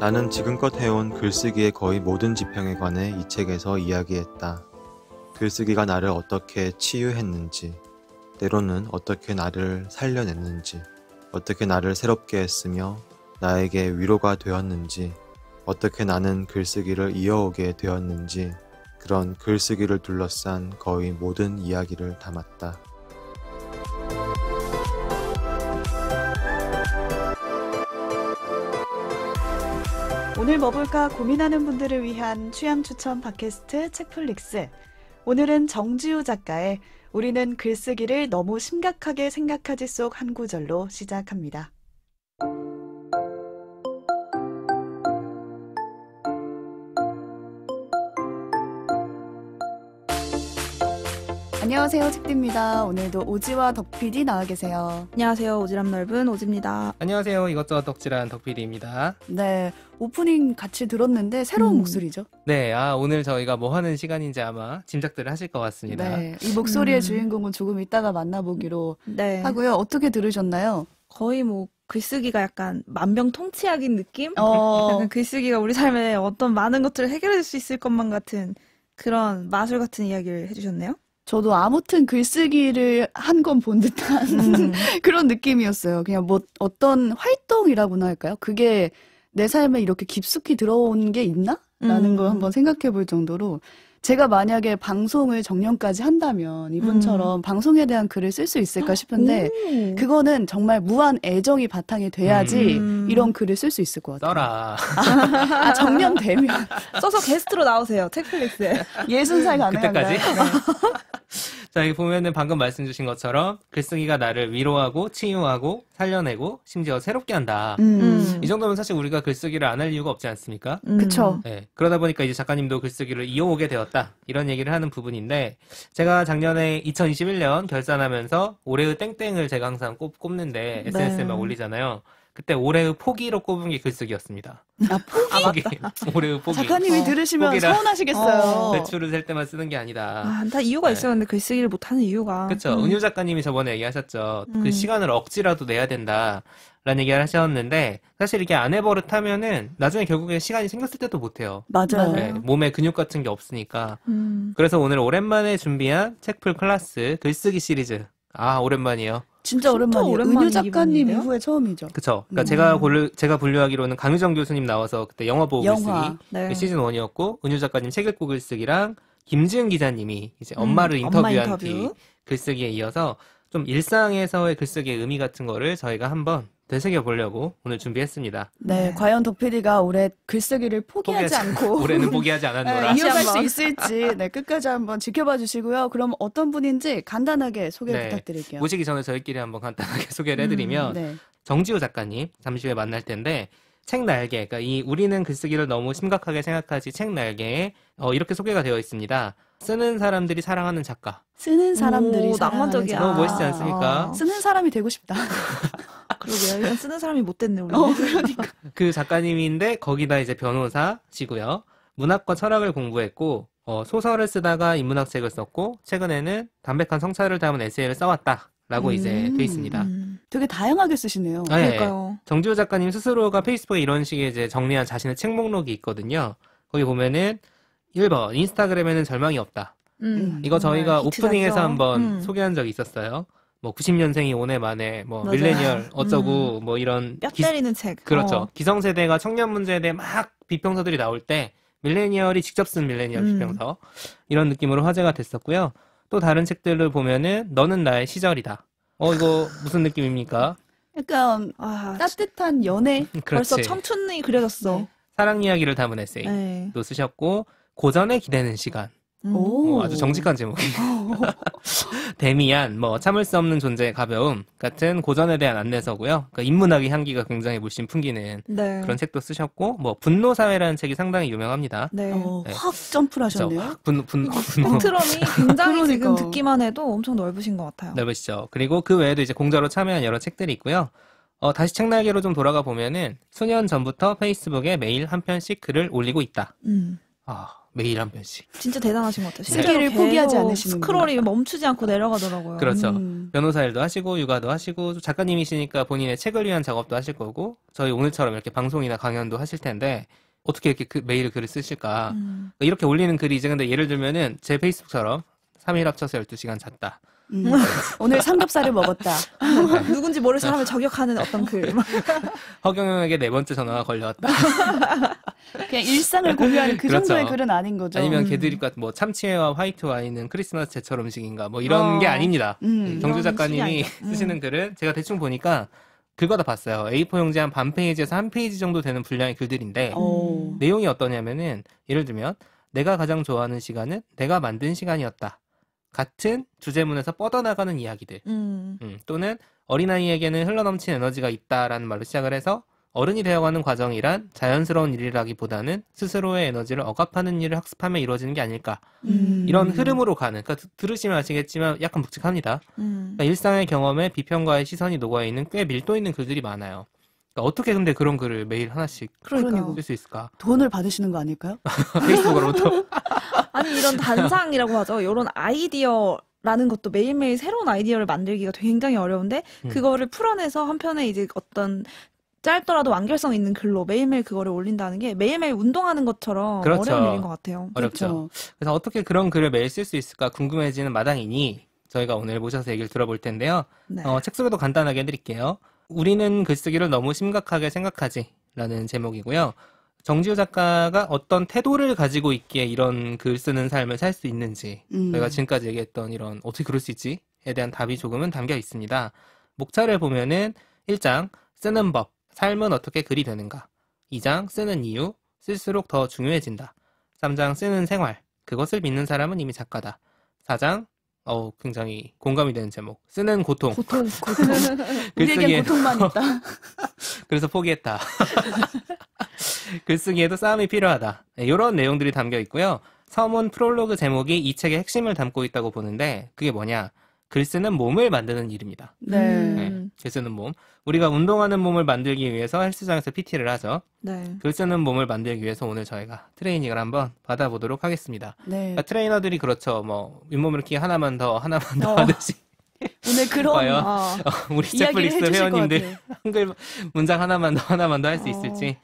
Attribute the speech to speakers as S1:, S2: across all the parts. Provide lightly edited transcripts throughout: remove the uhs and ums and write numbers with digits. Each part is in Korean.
S1: 나는 지금껏 해온 글쓰기의 거의 모든 지평에 관해 이 책에서 이야기했다. 글쓰기가 나를 어떻게 치유했는지, 때로는 어떻게 나를 살려냈는지, 어떻게 나를 새롭게 했으며 나에게 위로가 되었는지, 어떻게 나는 글쓰기를 이어오게 되었는지, 그런 글쓰기를 둘러싼 거의 모든 이야기를 담았다.
S2: 오늘 뭐 볼까 고민하는 분들을 위한 취향 추천 팟캐스트 책플릭스. 오늘은 정지우 작가의 우리는 글쓰기를 너무 심각하게 생각하지 속 한 구절로 시작합니다. 안녕하세요, 책디입니다. 오늘도 오지와 덕PD 나와 계세요.
S3: 안녕하세요. 오지랖 넓은 오지입니다.
S4: 안녕하세요. 이것저것 덕질한 덕PD입니다.
S2: 네, 오프닝 같이 들었는데 새로운 목소리죠?
S4: 네, 오늘 저희가 뭐 하는 시간인지 아마 짐작들을 하실 것 같습니다.
S2: 네, 이 목소리의 주인공은 조금 이따가 만나보기로
S3: 네.
S2: 하고요. 어떻게 들으셨나요?
S3: 거의 뭐 글쓰기가 약간 만병통치약인 느낌? 약간 글쓰기가 우리 삶에 어떤 많은 것들을 해결해 줄 수 있을 것만 같은 그런 마술 같은 이야기를 해주셨네요.
S2: 저도 아무튼 글쓰기를 한 건 본 듯한 그런 느낌이었어요. 그냥 뭐 어떤 활동이라고나 할까요? 그게 내 삶에 이렇게 깊숙이 들어온 게 있나? 라는 걸 한번 생각해 볼 정도로 제가 만약에 방송을 정년까지 한다면 이분처럼 방송에 대한 글을 쓸 수 있을까 싶은데 그거는 정말 무한 애정이 바탕이 돼야지 이런 글을 쓸 수 있을 것 같아요.
S4: 써라.
S2: 정년 되면
S3: 써서 게스트로 나오세요. 책플릭스에.
S2: 60살 가능한가요?
S4: 그때까지? 자, 여기 보면은 방금 말씀 주신 것처럼 글쓰기가 나를 위로하고 치유하고 살려내고 심지어 새롭게 한다. 이 정도면 사실 우리가 글쓰기를 안 할 이유가 없지 않습니까?
S2: 그쵸.
S4: 네, 그러다 보니까 이제 작가님도 글쓰기를 이어오게 되었다. 이런 얘기를 하는 부분인데 제가 작년에 2021년 결산하면서 올해의 땡땡을 제가 항상 꼽는데 SNS에 막 올리잖아요. 그때 올해의 포기로 꼽은 게 글쓰기였습니다. 포기? 올해의 포기.
S2: 작가님이 들으시면 서운하시겠어요.
S4: 대출을 셀 때만 쓰는 게 아니다.
S3: 다 이유가 있어요. 근데 글쓰기를 못하는 이유가.
S4: 그렇죠. 은유 작가님이 저번에 얘기하셨죠. 그 시간을 억지라도 내야 된다. 라는 얘기를 하셨는데 사실 이렇게 안 해버릇하면은 나중에 결국에 시간이 생겼을 때도 못해요.
S2: 맞아요.
S4: 네, 몸에 근육 같은 게 없으니까. 그래서 오늘 오랜만에 준비한 책풀 클래스 글쓰기 시리즈. 오랜만이에요.
S2: 진짜 오랜만이에요. 은유 작가님 이후에 처음이죠.
S4: 그쵸. 그러니까 제가 분류하기로는 강유정 교수님 나와서 그때 영화 보고 글쓰기 시즌 1이었고 은유 작가님 책 읽고 글쓰기랑 김지은 기자님이 이제 엄마를 인터뷰한 뒤 글쓰기에 이어서 좀 일상에서의 글쓰기의 의미 같은 거를 저희가 한번 되새겨보려고 오늘 준비했습니다.
S2: 네, 과연 덕PD가 올해 글쓰기를 포기하지 않고
S4: 올해는 포기하지 않았노라.
S2: 이어갈 수 있을지 끝까지 한번 지켜봐 주시고요. 그럼 어떤 분인지 간단하게 소개 부탁드릴게요.
S4: 모시기 전에 저희끼리 한번 간단하게 소개를 해드리면 정지우 작가님 잠시 후에 만날 텐데 책 날개, 그러니까 이 우리는 글쓰기를 너무 심각하게 생각하지 책 날개에 이렇게 소개가 되어 있습니다. 쓰는 사람들이 사랑하는 작가.
S2: 쓰는 사람들이
S3: 낭만적이야.
S4: 너무 멋있지 않습니까?
S2: 쓰는 사람이 되고 싶다.
S3: 그러게요. 이건 쓰는 사람이 못 됐네, 우리.
S2: 그러니까.
S4: 그 작가님인데 거기다 이제 변호사시고요. 문학과 철학을 공부했고 소설을 쓰다가 인문학 책을 썼고 최근에는 담백한 성찰을 담은 에세이를 써왔다. 라고 이제 돼 있습니다.
S2: 되게 다양하게 쓰시네요.
S3: 그러니까요.
S4: 정지호 작가님 스스로가 페이스북에 이런 식의 이제 정리한 자신의 책 목록이 있거든요. 거기 보면은 1번 인스타그램에는 절망이 없다. 이거 저희가 오프닝에서 한번 소개한 적이 있었어요. 뭐 90년생이 오네 만에 뭐
S3: 맞아요.
S4: 밀레니얼 어쩌고 뭐 이런
S3: 뼈 때리는 책.
S4: 그렇죠. 기성세대가 청년 문제에 대해 막 비평서들이 나올 때 밀레니얼이 직접 쓴 밀레니얼 비평서 이런 느낌으로 화제가 됐었고요. 또 다른 책들을 보면은 너는 나의 시절이다. 이거 무슨 느낌입니까?
S2: 약간 따뜻한 연애.
S3: 벌써 청춘이 그려졌어.
S4: 사랑 이야기를 담은 에세이도 쓰셨고 고전에 기대는 시간. 아주 정직한 제목이에요. 데미안, 참을 수 없는 존재의 가벼움 같은 고전에 대한 안내서고요. 그러니까 인문학의 향기가 굉장히 물씬 풍기는 그런 책도 쓰셨고, 분노사회라는 책이 상당히 유명합니다.
S2: 확 점프를 하셨네요.
S3: 스펙트럼이 굉장히 지금 듣기만 해도 엄청 넓으신 것 같아요.
S4: 넓으시죠. 그리고 그 외에도 이제 공저로 참여한 여러 책들이 있고요. 다시 책날개로 좀 돌아가 보면은 수년 전부터 페이스북에 매일 한 편씩 글을 올리고 있다. 매일 한 편씩.
S3: 진짜 대단하신 것 같아요.
S2: 쓰기를 포기하지 않으시는
S3: 스크롤이 멈추지 않고 내려가더라고요.
S4: 그렇죠. 변호사 일도 하시고 육아도 하시고 작가님이시니까 본인의 책을 위한 작업도 하실 거고 저희 오늘처럼 이렇게 방송이나 강연도 하실 텐데 어떻게 이렇게 매일 글을 쓰실까. 이렇게 올리는 글이 이제 근데 예를 들면은 제 페이스북처럼 3일 합쳐서 12시간 잤다.
S2: 오늘 삼겹살을 먹었다.
S3: 누군지 모를 사람을 저격하는 어떤 글.
S4: 허경영에게 4번째 전화가 걸려왔다.
S2: 그냥 일상을 공유하는 그
S4: 그렇죠.
S2: 정도의 글은 아닌 거죠.
S4: 아니면 개드립 같은 뭐 참치회와 화이트 와인은 크리스마스 제철 음식인가 뭐 이런 게 아닙니다. 정주 작가님이 쓰시는 글은 제가 대충 보니까 긁어다 봤어요. A4 용지 한 반 페이지에서 한 페이지 정도 되는 분량의 글들인데 내용이 어떠냐면은 예를 들면 내가 가장 좋아하는 시간은 내가 만든 시간이었다. 같은 주제문에서 뻗어나가는 이야기들 또는 어린아이에게는 흘러넘친 에너지가 있다라는 말로 시작을 해서 어른이 되어가는 과정이란 자연스러운 일이라기보다는 스스로의 에너지를 억압하는 일을 학습하며 이루어지는 게 아닐까 이런 흐름으로 가는 그러니까 들으시면 아시겠지만 약간 묵직합니다. 그러니까 일상의 경험에 비평가의 시선이 녹아있는 꽤 밀도 있는 글들이 많아요. 그러니까 어떻게 근데 그런 글을 매일 하나씩 쓸 수 있을까?
S2: 돈을 받으시는 거 아닐까요?
S4: 페이스북으로부터?
S3: 아니 이런 단상이라고 하죠. 이런 아이디어라는 것도 매일매일 새로운 아이디어를 만들기가 굉장히 어려운데 그거를 풀어내서 한편에 이제 어떤 짧더라도 완결성 있는 글로 매일매일 그거를 올린다는 게 매일매일 운동하는 것처럼
S4: 그렇죠.
S3: 어려운 일인 것 같아요.
S4: 어렵죠.
S2: 그렇죠.
S4: 그래서 어떻게 그런 글을 매일 쓸 수 있을까 궁금해지는 마당이니 저희가 오늘 모셔서 얘기를 들어볼 텐데요.
S3: 네.
S4: 책 소개도 간단하게 해드릴게요. 우리는 글쓰기를 너무 심각하게 생각하지 라는 제목이고요. 정지우 작가가 어떤 태도를 가지고 있기에 이런 글 쓰는 삶을 살 수 있는지 저희가 지금까지 얘기했던 이런 어떻게 그럴 수 있지에 대한 답이 조금은 담겨 있습니다. 목차를 보면은 1장 쓰는 법, 삶은 어떻게 글이 되는가 2장 쓰는 이유, 쓸수록 더 중요해진다 3장 쓰는 생활, 그것을 믿는 사람은 이미 작가다 4장 굉장히 공감이 되는 제목. 쓰는 고통.
S2: 우리에겐 고통만 있다.
S4: 그래서 포기했다. 글쓰기에도 싸움이 필요하다. 이런 내용들이 담겨 있고요. 서문 프롤로그 제목이 이 책의 핵심을 담고 있다고 보는데 그게 뭐냐. 글 쓰는 몸을 만드는 일입니다. 네, 글 쓰는 몸. 우리가 운동하는 몸을 만들기 위해서 헬스장에서 PT를 하죠. 네. 글 쓰는 몸을 만들기 위해서 오늘 저희가 트레이닝을 한번 받아보도록 하겠습니다. 네. 그러니까 트레이너들이 그렇죠. 뭐 윗몸 일으키기 하나만 더 하듯이.
S2: 오늘 그런
S4: 우리 넷플릭스 회원님들 한글 문장 하나만 더 할 수 있을지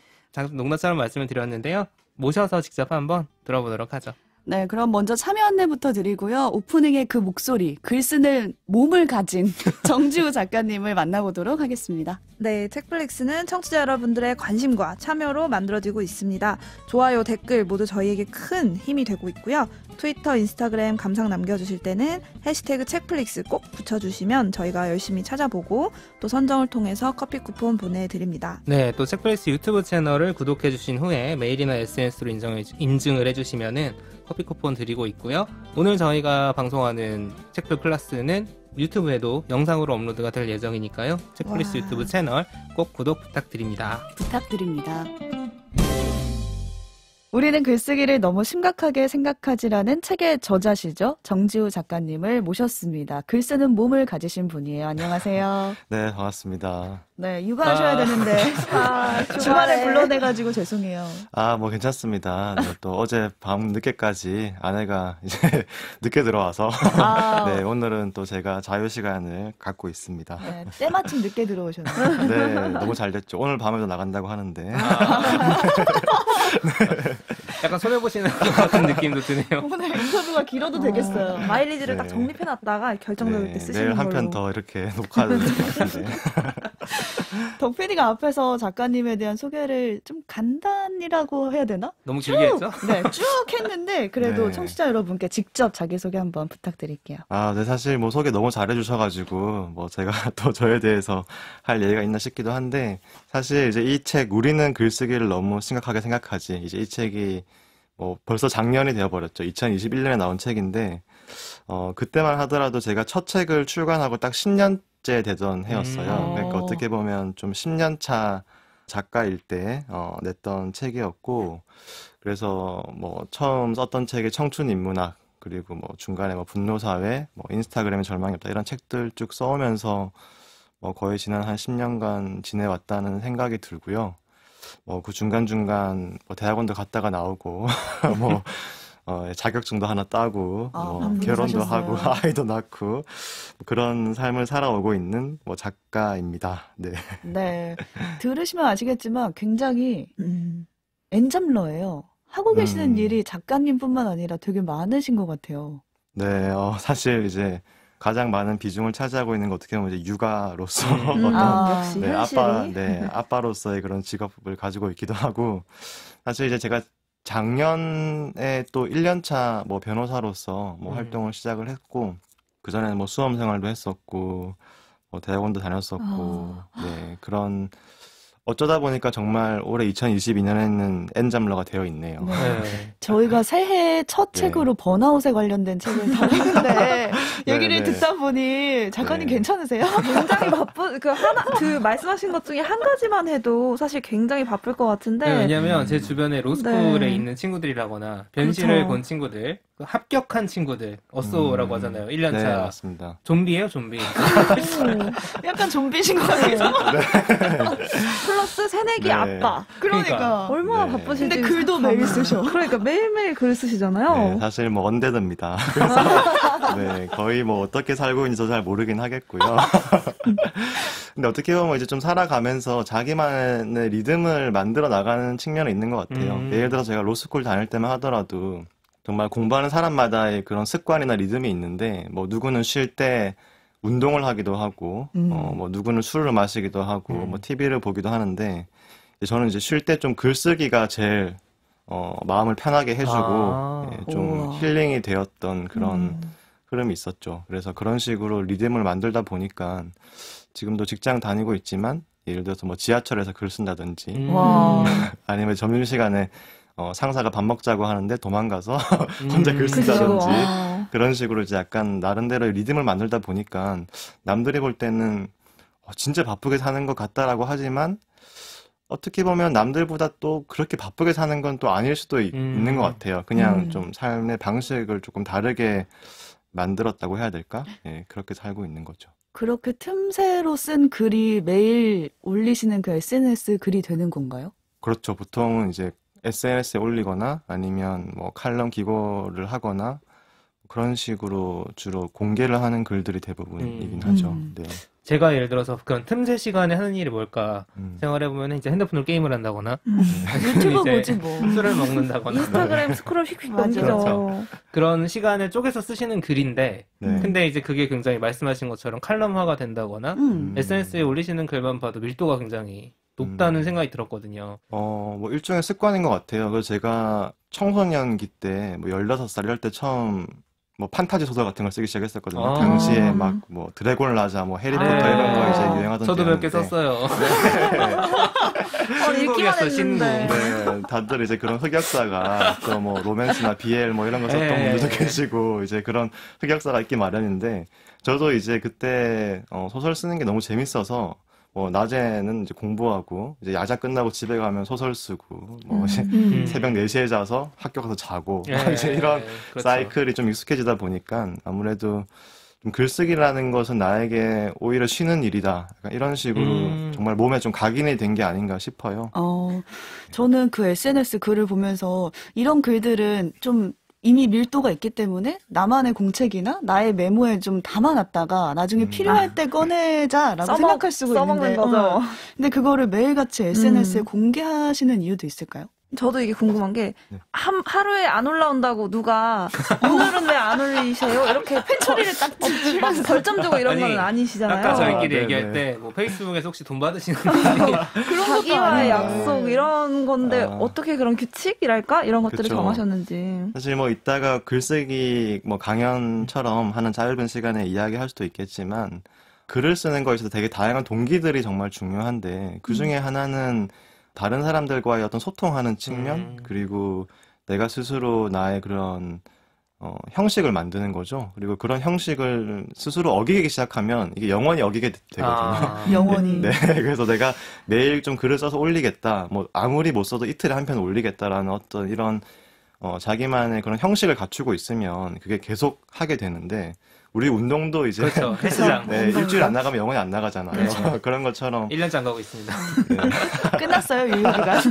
S4: 농담처럼 말씀을 드렸는데요. 모셔서 직접 한번 들어보도록 하죠.
S2: 네, 그럼 먼저 참여 안내부터 드리고요. 오프닝의 그 목소리, 글 쓰는 몸을 가진 정지우 작가님을 만나보도록 하겠습니다.
S3: 네, 책플릭스는 청취자 여러분들의 관심과 참여로 만들어지고 있습니다. 좋아요, 댓글 모두 저희에게 큰 힘이 되고 있고요. 트위터, 인스타그램 감상 남겨주실 때는 해시태그 책플릭스 꼭 붙여주시면 저희가 열심히 찾아보고 또 선정을 통해서 커피 쿠폰 보내드립니다.
S4: 네, 또 책플릭스 유튜브 채널을 구독해주신 후에 메일이나 SNS로 인증을 해주시면은 커피 쿠폰 드리고 있고요. 오늘 저희가 방송하는 책플 클래스는 유튜브에도 영상으로 업로드가 될 예정이니까요. 책플릭스 유튜브 채널 꼭 구독 부탁드립니다.
S2: 우리는 글쓰기를 너무 심각하게 생각하지라는 책의 저자시죠. 정지우 작가님을 모셨습니다. 글 쓰는 몸을 가지신 분이에요. 안녕하세요.
S1: 네, 반갑습니다.
S2: 네, 육아하셔야 되는데 주말에 불러내가지고 죄송해요.
S1: 뭐 괜찮습니다. 또 어제 밤 늦게까지 아내가 이제 늦게 들어와서 네, 오늘은 또 제가 자유 시간을 갖고 있습니다.
S2: 네, 때마침 늦게 들어오셨네요.
S1: 네, 너무 잘 됐죠. 오늘 밤에도 나간다고 하는데. 네.
S4: 약간 손해보시는 것 같은 느낌도 드네요.
S2: 오늘 인터뷰가 길어도 되겠어요.
S3: 마일리지를 딱 정립해놨다가 결정적일 때 쓰시는
S1: 내일
S3: 걸로.
S1: 한 편 더 이렇게 녹화를 할 것 같은데.
S2: 덕 PD가 앞에서 작가님에 대한 소개를 좀 간단이라고 해야 되나?
S4: 너무 길게 했죠?
S2: 네, 쭉 했는데 그래도 청취자 여러분께 직접 자기소개 한번 부탁드릴게요.
S1: 네, 사실 뭐 소개 너무 잘해주셔가지고 뭐 제가 또 저에 대해서 할 얘기가 있나 싶기도 한데 사실 이제 이 책 우리는 글쓰기를 너무 심각하게 생각하지 이제 이 책이 뭐 벌써 작년이 되어버렸죠. 2021년에 나온 책인데 그때만 하더라도 제가 첫 책을 출간하고 딱 10년째 되던 해였어요. 그러니까 어떻게 보면 좀 10년 차 작가일 때 냈던 책이었고 그래서 뭐 처음 썼던 책이 청춘인문학 그리고 뭐 중간에 뭐 분노사회, 뭐 인스타그램에 절망이 없다 이런 책들 쭉 써오면서 뭐 거의 지난 한 10년간 지내왔다는 생각이 들고요. 뭐 그 중간중간 뭐 대학원도 갔다가 나오고 뭐 자격증도 하나 따고
S2: 한분
S1: 결혼도
S2: 사셨어요.
S1: 하고 아이도 낳고 그런 삶을 살아오고 있는 작가입니다. 네.
S2: 네. 들으시면 아시겠지만 굉장히 엔잡러예요. 하고 계시는 일이 작가님뿐만 아니라 되게 많으신 것 같아요.
S1: 네, 사실 이제 가장 많은 비중을 차지하고 있는 거 어떻게 보면 이제 육아로서
S3: 역시
S1: 네,
S3: 현실이.
S1: 아빠로서의 그런 직업을 가지고 있기도 하고, 사실 이제 제가 작년에 또 1년차 변호사로서 활동을 시작을 했고, 그전에는 수험 생활도 했었고, 대학원도 다녔었고, 네, 그런, 어쩌다 보니까 정말 올해 2022년에는 엔잡러가 되어 있네요.
S2: 네. 저희가 새해 첫 책으로 번아웃에 관련된 책을 다루는데 얘기를 듣다 보니 작가님 괜찮으세요?
S3: 굉장히 바쁜 말씀하신 것 중에 한 가지만 해도 사실 굉장히 바쁠 것 같은데.
S4: 네, 왜냐면 제 주변에 로스쿨에 있는 친구들이라거나 변신을 본 친구들, 합격한 친구들, 어쏘라고 하잖아요. 1년차.
S1: 네, 맞습니다.
S4: 좀비예요, 좀비.
S2: 약간 좀비신 것 같아요.
S3: 플러스 새내기 아빠.
S2: 그러니까.
S3: 얼마나 바쁘신지.
S2: 근데 글도 매일 쓰셔.
S3: 그러니까 매일매일 글 쓰시잖아요.
S1: 네, 사실 언데드입니다. 그래서 네, 거의 어떻게 살고 있는지 잘 모르긴 하겠고요. 근데 어떻게 보면 이제 좀 살아가면서 자기만의 리듬을 만들어 나가는 측면이 있는 것 같아요. 예를 들어서 제가 로스쿨 다닐 때만 하더라도 정말 공부하는 사람마다의 그런 습관이나 리듬이 있는데, 누구는 쉴 때 운동을 하기도 하고, 누구는 술을 마시기도 하고, TV를 보기도 하는데, 저는 이제 쉴 때 좀 글쓰기가 제일, 마음을 편하게 해주고, 좀 힐링이 되었던 그런 흐름이 있었죠. 그래서 그런 식으로 리듬을 만들다 보니까, 지금도 직장 다니고 있지만, 예를 들어서 지하철에서 글 쓴다든지, 아니면 점심시간에 상사가 밥 먹자고 하는데 도망가서 혼자 글 쓴다든지 그런 식으로 이제 약간 나름대로의 리듬을 만들다 보니까 남들이 볼 때는 진짜 바쁘게 사는 것 같다라고 하지만 어떻게 보면 남들보다 또 그렇게 바쁘게 사는 건 또 아닐 수도 있는 것 같아요. 그냥 좀 삶의 방식을 조금 다르게 만들었다고 해야 될까? 예, 그렇게 살고 있는 거죠.
S2: 그렇게 틈새로 쓴 글이 매일 올리시는 그 SNS 글이 되는 건가요?
S1: 그렇죠. 보통은 이제 SNS에 올리거나 아니면 칼럼 기고를 하거나 그런 식으로 주로 공개를 하는 글들이 대부분이긴 하죠. 네.
S4: 제가 예를 들어서 그런 틈새 시간에 하는 일이 뭘까 생각해보면 이제 핸드폰으로 게임을 한다거나
S2: 유튜브 보지
S4: 술을 먹는다거나
S3: 인스타그램 스크롤 휙휙 넘기죠.
S4: 그렇죠. 그런 시간을 쪼개서 쓰시는 글인데 근데 이제 그게 굉장히 말씀하신 것처럼 칼럼화가 된다거나 SNS에 올리시는 글만 봐도 밀도가 굉장히 높다는 생각이 들었거든요.
S1: 일종의 습관인 것 같아요. 그래서 제가 청소년기 때 16살 이럴 때 처음 판타지 소설 같은 걸 쓰기 시작했었거든요. 당시에 드래곤 라자, 해리포터 이런 거 이제 유행하던
S4: 저도 몇 개 썼어요.
S3: 읽기만 했는데.
S1: 네, 다들 이제 그런 흑역사가 또 로맨스나 BL 이런 거 썼던 분들도 계시고 이제 그런 흑역사가 있기 마련인데 저도 이제 그때 소설 쓰는 게 너무 재밌어서 낮에는 이제 공부하고, 이제 야자 끝나고 집에 가면 소설 쓰고, 새벽 4시에 자서 학교 가서 자고, 이제 이런 그렇죠. 사이클이 좀 익숙해지다 보니까 아무래도 좀 글쓰기라는 것은 나에게 오히려 쉬는 일이다. 약간 이런 식으로 정말 몸에 좀 각인이 된 게 아닌가 싶어요.
S2: 저는 그 SNS 글을 보면서 이런 글들은 좀 이미 밀도가 있기 때문에 나만의 공책이나 나의 메모에 좀 담아놨다가 나중에 필요할 때 꺼내자라고 생각할 수가 있는데
S3: 거죠.
S2: 근데 그거를 매일같이 SNS에 공개하시는 이유도 있을까요?
S3: 저도 이게 궁금한 게 하루에 안 올라온다고 누가 오늘은 왜 안 올리세요? 이렇게 팬 처리를 막 벌점 주고 이런 건 아니시잖아요.
S4: 아까 저희끼리 얘기할 때 페이스북에서 혹시 돈 받으시는
S3: 자기와의 약속 이런 건데 어떻게 그런 규칙이랄까? 이런 것들을
S1: 그쵸.
S3: 정하셨는지.
S1: 사실 이따가 글쓰기 강연처럼 하는 짧은 시간에 이야기할 수도 있겠지만 글을 쓰는 거에 있어서 되게 다양한 동기들이 정말 중요한데 그 중에 하나는 다른 사람들과의 어떤 소통하는 측면 그리고 내가 스스로 나의 그런 형식을 만드는 거죠. 그리고 그런 형식을 스스로 어기기 시작하면 이게 영원히 어기게 되거든요.
S2: 영원히.
S1: 네, 그래서 내가 매일 좀 글을 써서 올리겠다. 아무리 못 써도 이틀에 한 편 올리겠다라는 어떤 이런 자기만의 그런 형식을 갖추고 있으면 그게 계속 하게 되는데 우리 운동도 이제
S4: 그렇죠. 헬스장.
S1: 네, 일주일 안 나가면 영원히 안 나가잖아요.
S4: 그렇죠.
S1: 그런 것처럼
S4: 1년째 안 가고 있습니다.
S1: 네.
S2: 끝났어요, 유효기간.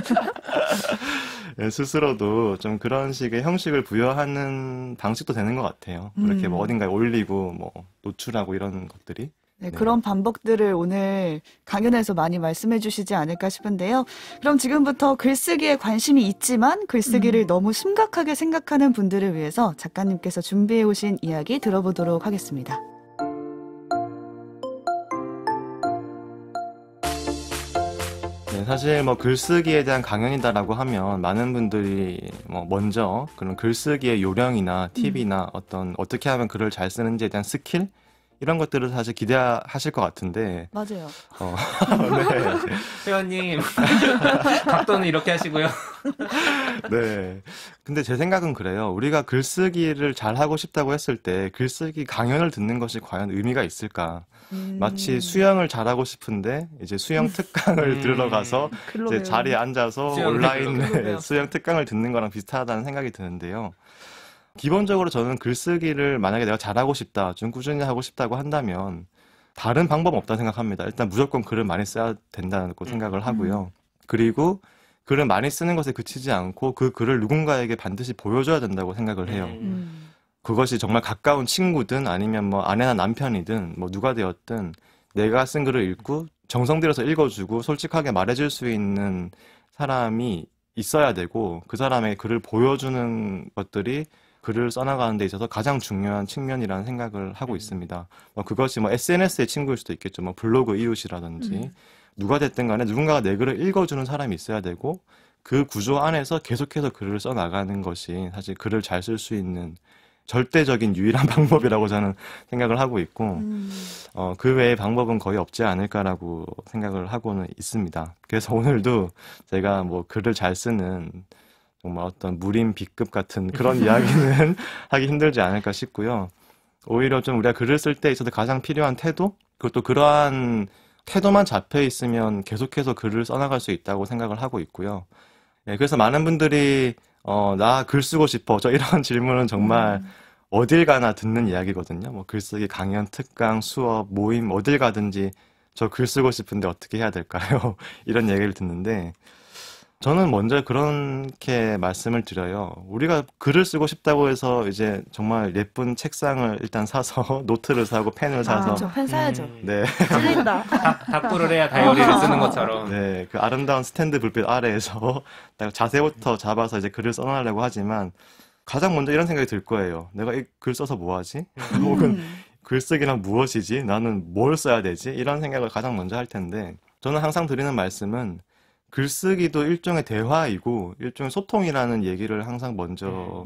S1: 네, 스스로도 좀 그런 식의 형식을 부여하는 방식도 되는 것 같아요. 그렇게 뭐 어딘가에 올리고 뭐 노출하고 이런 것들이.
S2: 네, 그런 반복들을 오늘 강연에서 많이 말씀해 주시지 않을까 싶은데요. 그럼 지금부터 글쓰기에 관심이 있지만 글쓰기를 너무 심각하게 생각하는 분들을 위해서 작가님께서 준비해 오신 이야기 들어보도록 하겠습니다.
S1: 네, 사실 뭐 글쓰기에 대한 강연이다라고 하면 많은 분들이 뭐 먼저 그런 글쓰기의 요령이나 팁이나 어떻게 하면 글을 잘 쓰는지에 대한 스킬 이런 것들을 사실 기대하실 것 같은데.
S2: 맞아요.
S1: 네.
S4: 회원님 각도는 이렇게 하시고요.
S1: 네. 근데 제 생각은 그래요. 우리가 글쓰기를 잘 하고 싶다고 했을 때 글쓰기 강연을 듣는 것이 과연 의미가 있을까? 마치 수영을 잘하고 싶은데 이제 수영 특강을 들으러 가서 이제 자리에 앉아서 온라인 수영 특강을 듣는 거랑 비슷하다는 생각이 드는데요. 기본적으로 저는 글쓰기를 만약에 내가 잘하고 싶다, 좀 꾸준히 하고 싶다고 한다면 다른 방법은 없다고 생각합니다. 일단 무조건 글을 많이 써야 된다고 생각을 하고요. 그리고 글을 많이 쓰는 것에 그치지 않고 그 글을 누군가에게 반드시 보여줘야 된다고 생각을 해요. 그것이 정말 가까운 친구든 아니면 뭐 아내나 남편이든 뭐 누가 되었든 내가 쓴 글을 읽고 정성 들여서 읽어주고 솔직하게 말해줄 수 있는 사람이 있어야 되고 그 사람의 글을 보여주는 것들이 글을 써나가는 데 있어서 가장 중요한 측면이라는 생각을 하고 있습니다. 뭐 그것이 뭐 SNS의 친구일 수도 있겠죠. 뭐 블로그 이웃이라든지 누가 됐든 간에 누군가가 내 글을 읽어주는 사람이 있어야 되고 그 구조 안에서 계속해서 글을 써나가는 것이 사실 글을 잘 쓸 수 있는 절대적인 유일한 방법이라고 저는 생각을 하고 있고 그 외의 방법은 거의 없지 않을까라고 생각을 하고는 있습니다. 그래서 오늘도 제가 뭐 글을 잘 쓰는 정말 어떤 무림 B급 같은 그런 이야기는 하기 힘들지 않을까 싶고요. 오히려 좀 우리가 글을 쓸 때 있어서 가장 필요한 태도? 그것도 그러한 태도만 잡혀 있으면 계속해서 글을 써나갈 수 있다고 생각을 하고 있고요. 네, 그래서 많은 분들이 나 글 쓰고 싶어. 저 이런 질문은 정말 어딜 가나 듣는 이야기거든요. 뭐 글쓰기 강연, 특강, 수업, 모임 어딜 가든지 저 글 쓰고 싶은데 어떻게 해야 될까요? 이런 얘기를 듣는데 저는 먼저 그렇게 말씀을 드려요. 우리가 글을 쓰고 싶다고 해서 이제 정말 예쁜 책상을 일단 사서 노트를 사고 펜을 사서
S2: 그렇죠. 펜 사야죠.
S1: 네.
S3: 찔린다.
S4: 답구를 해야 다이어리를 쓰는 것처럼.
S1: 네, 그 아름다운 스탠드 불빛 아래에서 딱 자세부터 잡아서 이제 글을 써나가려고 하지만 가장 먼저 이런 생각이 들 거예요. 내가 이 글 써서 뭐 하지? 혹은 글쓰기란 무엇이지? 나는 뭘 써야 되지? 이런 생각을 가장 먼저 할 텐데 저는 항상 드리는 말씀은 글쓰기도 일종의 대화이고 일종의 소통이라는 얘기를 항상 먼저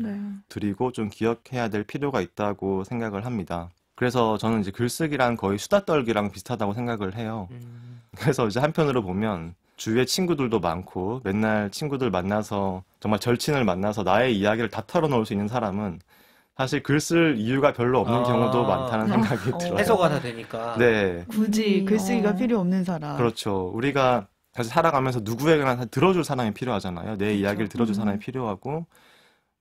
S1: 드리고 좀 기억해야 될 필요가 있다고 생각을 합니다. 그래서 저는 이제 글쓰기란 거의 수다 떨기랑 비슷하다고 생각을 해요. 그래서 이제 한편으로 보면 주위에 친구들도 많고 맨날 친구들 만나서 정말 절친을 만나서 나의 이야기를 다 털어놓을 수 있는 사람은 사실 글 쓸 이유가 별로 없는 경우도 많다는 생각이 들어요.
S4: 해소가 다 되니까.
S1: 네.
S2: 굳이 글쓰기가 필요 없는 사람.
S1: 그렇죠. 우리가 사실 살아가면서 누구에게나 들어줄 사람이 필요하잖아요. 내 이야기를 들어줄 사람이 필요하고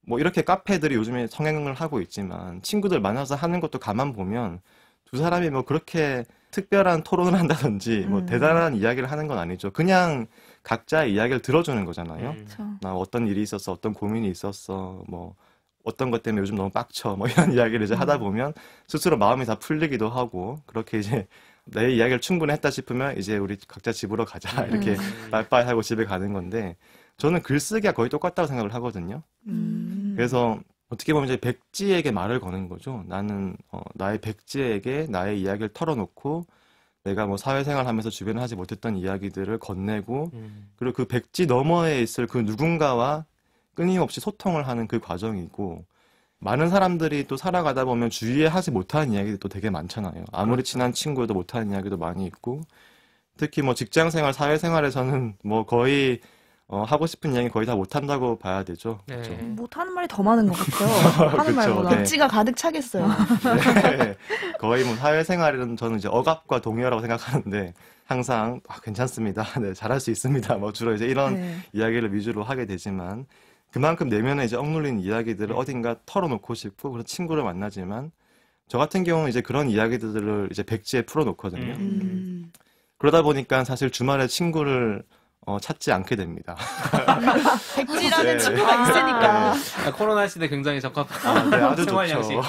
S1: 뭐 이렇게 카페들이 요즘에 성행을 하고 있지만 친구들 만나서 하는 것도 가만 보면 두 사람이 뭐 그렇게 특별한 토론을 한다든지 뭐 대단한 이야기를 하는 건 아니죠. 그냥 각자의 이야기를 들어주는 거잖아요. 나 어떤 일이 있었어, 어떤 고민이 있었어, 뭐 어떤 것 때문에 요즘 너무 빡쳐, 뭐 이런 이야기를 이제 하다 보면 스스로 마음이 다 풀리기도 하고 그렇게 이제 내 이야기를 충분히 했다 싶으면 이제 우리 각자 집으로 가자 이렇게 빠이빠이 하고 집에 가는 건데 저는 글쓰기가 거의 똑같다고 생각을 하거든요. 그래서 어떻게 보면 이제 백지에게 말을 거는 거죠. 나는 나의 백지에게 나의 이야기를 털어놓고 내가 뭐 사회생활 하면서 주변에 하지 못했던 이야기들을 건네고 그리고 그 백지 너머에 있을 그 누군가와 끊임없이 소통을 하는 그 과정이고 많은 사람들이 또 살아가다 보면 주위에 하지 못하는 이야기도 되게 많잖아요. 아무리 친한 친구도 못하는 이야기도 많이 있고 특히 뭐 직장생활, 사회생활에서는 뭐 거의 하고 싶은 이야기 거의 다 못한다고 봐야 되죠. 그렇죠?
S3: 못하는 말이 더 많은 것 같아요. 하는
S1: 그쵸,
S3: 말보다.
S1: 네.
S2: 백지가 가득 차겠어요.
S1: 네. 거의 뭐 사회생활은 저는 이제 억압과 동요라고 생각하는데 항상 괜찮습니다. 네, 잘할 수 있습니다. 뭐 주로 이제 이런 이야기를 위주로 하게 되지만 그만큼 내면에 이제 억눌린 이야기들을 어딘가 털어놓고 싶고 그런 친구를 만나지만 저 같은 경우는 이제 그런 이야기들을 이제 백지에 풀어놓거든요. 그러다 보니까 사실 주말에 친구를
S5: 찾지 않게 됩니다.
S2: 백지라는
S5: 네.
S2: 친구가 있으니까.
S4: 코로나 시대 굉장히 적합한
S5: 네, 아주
S4: 생활
S5: 좋죠.
S4: 양식.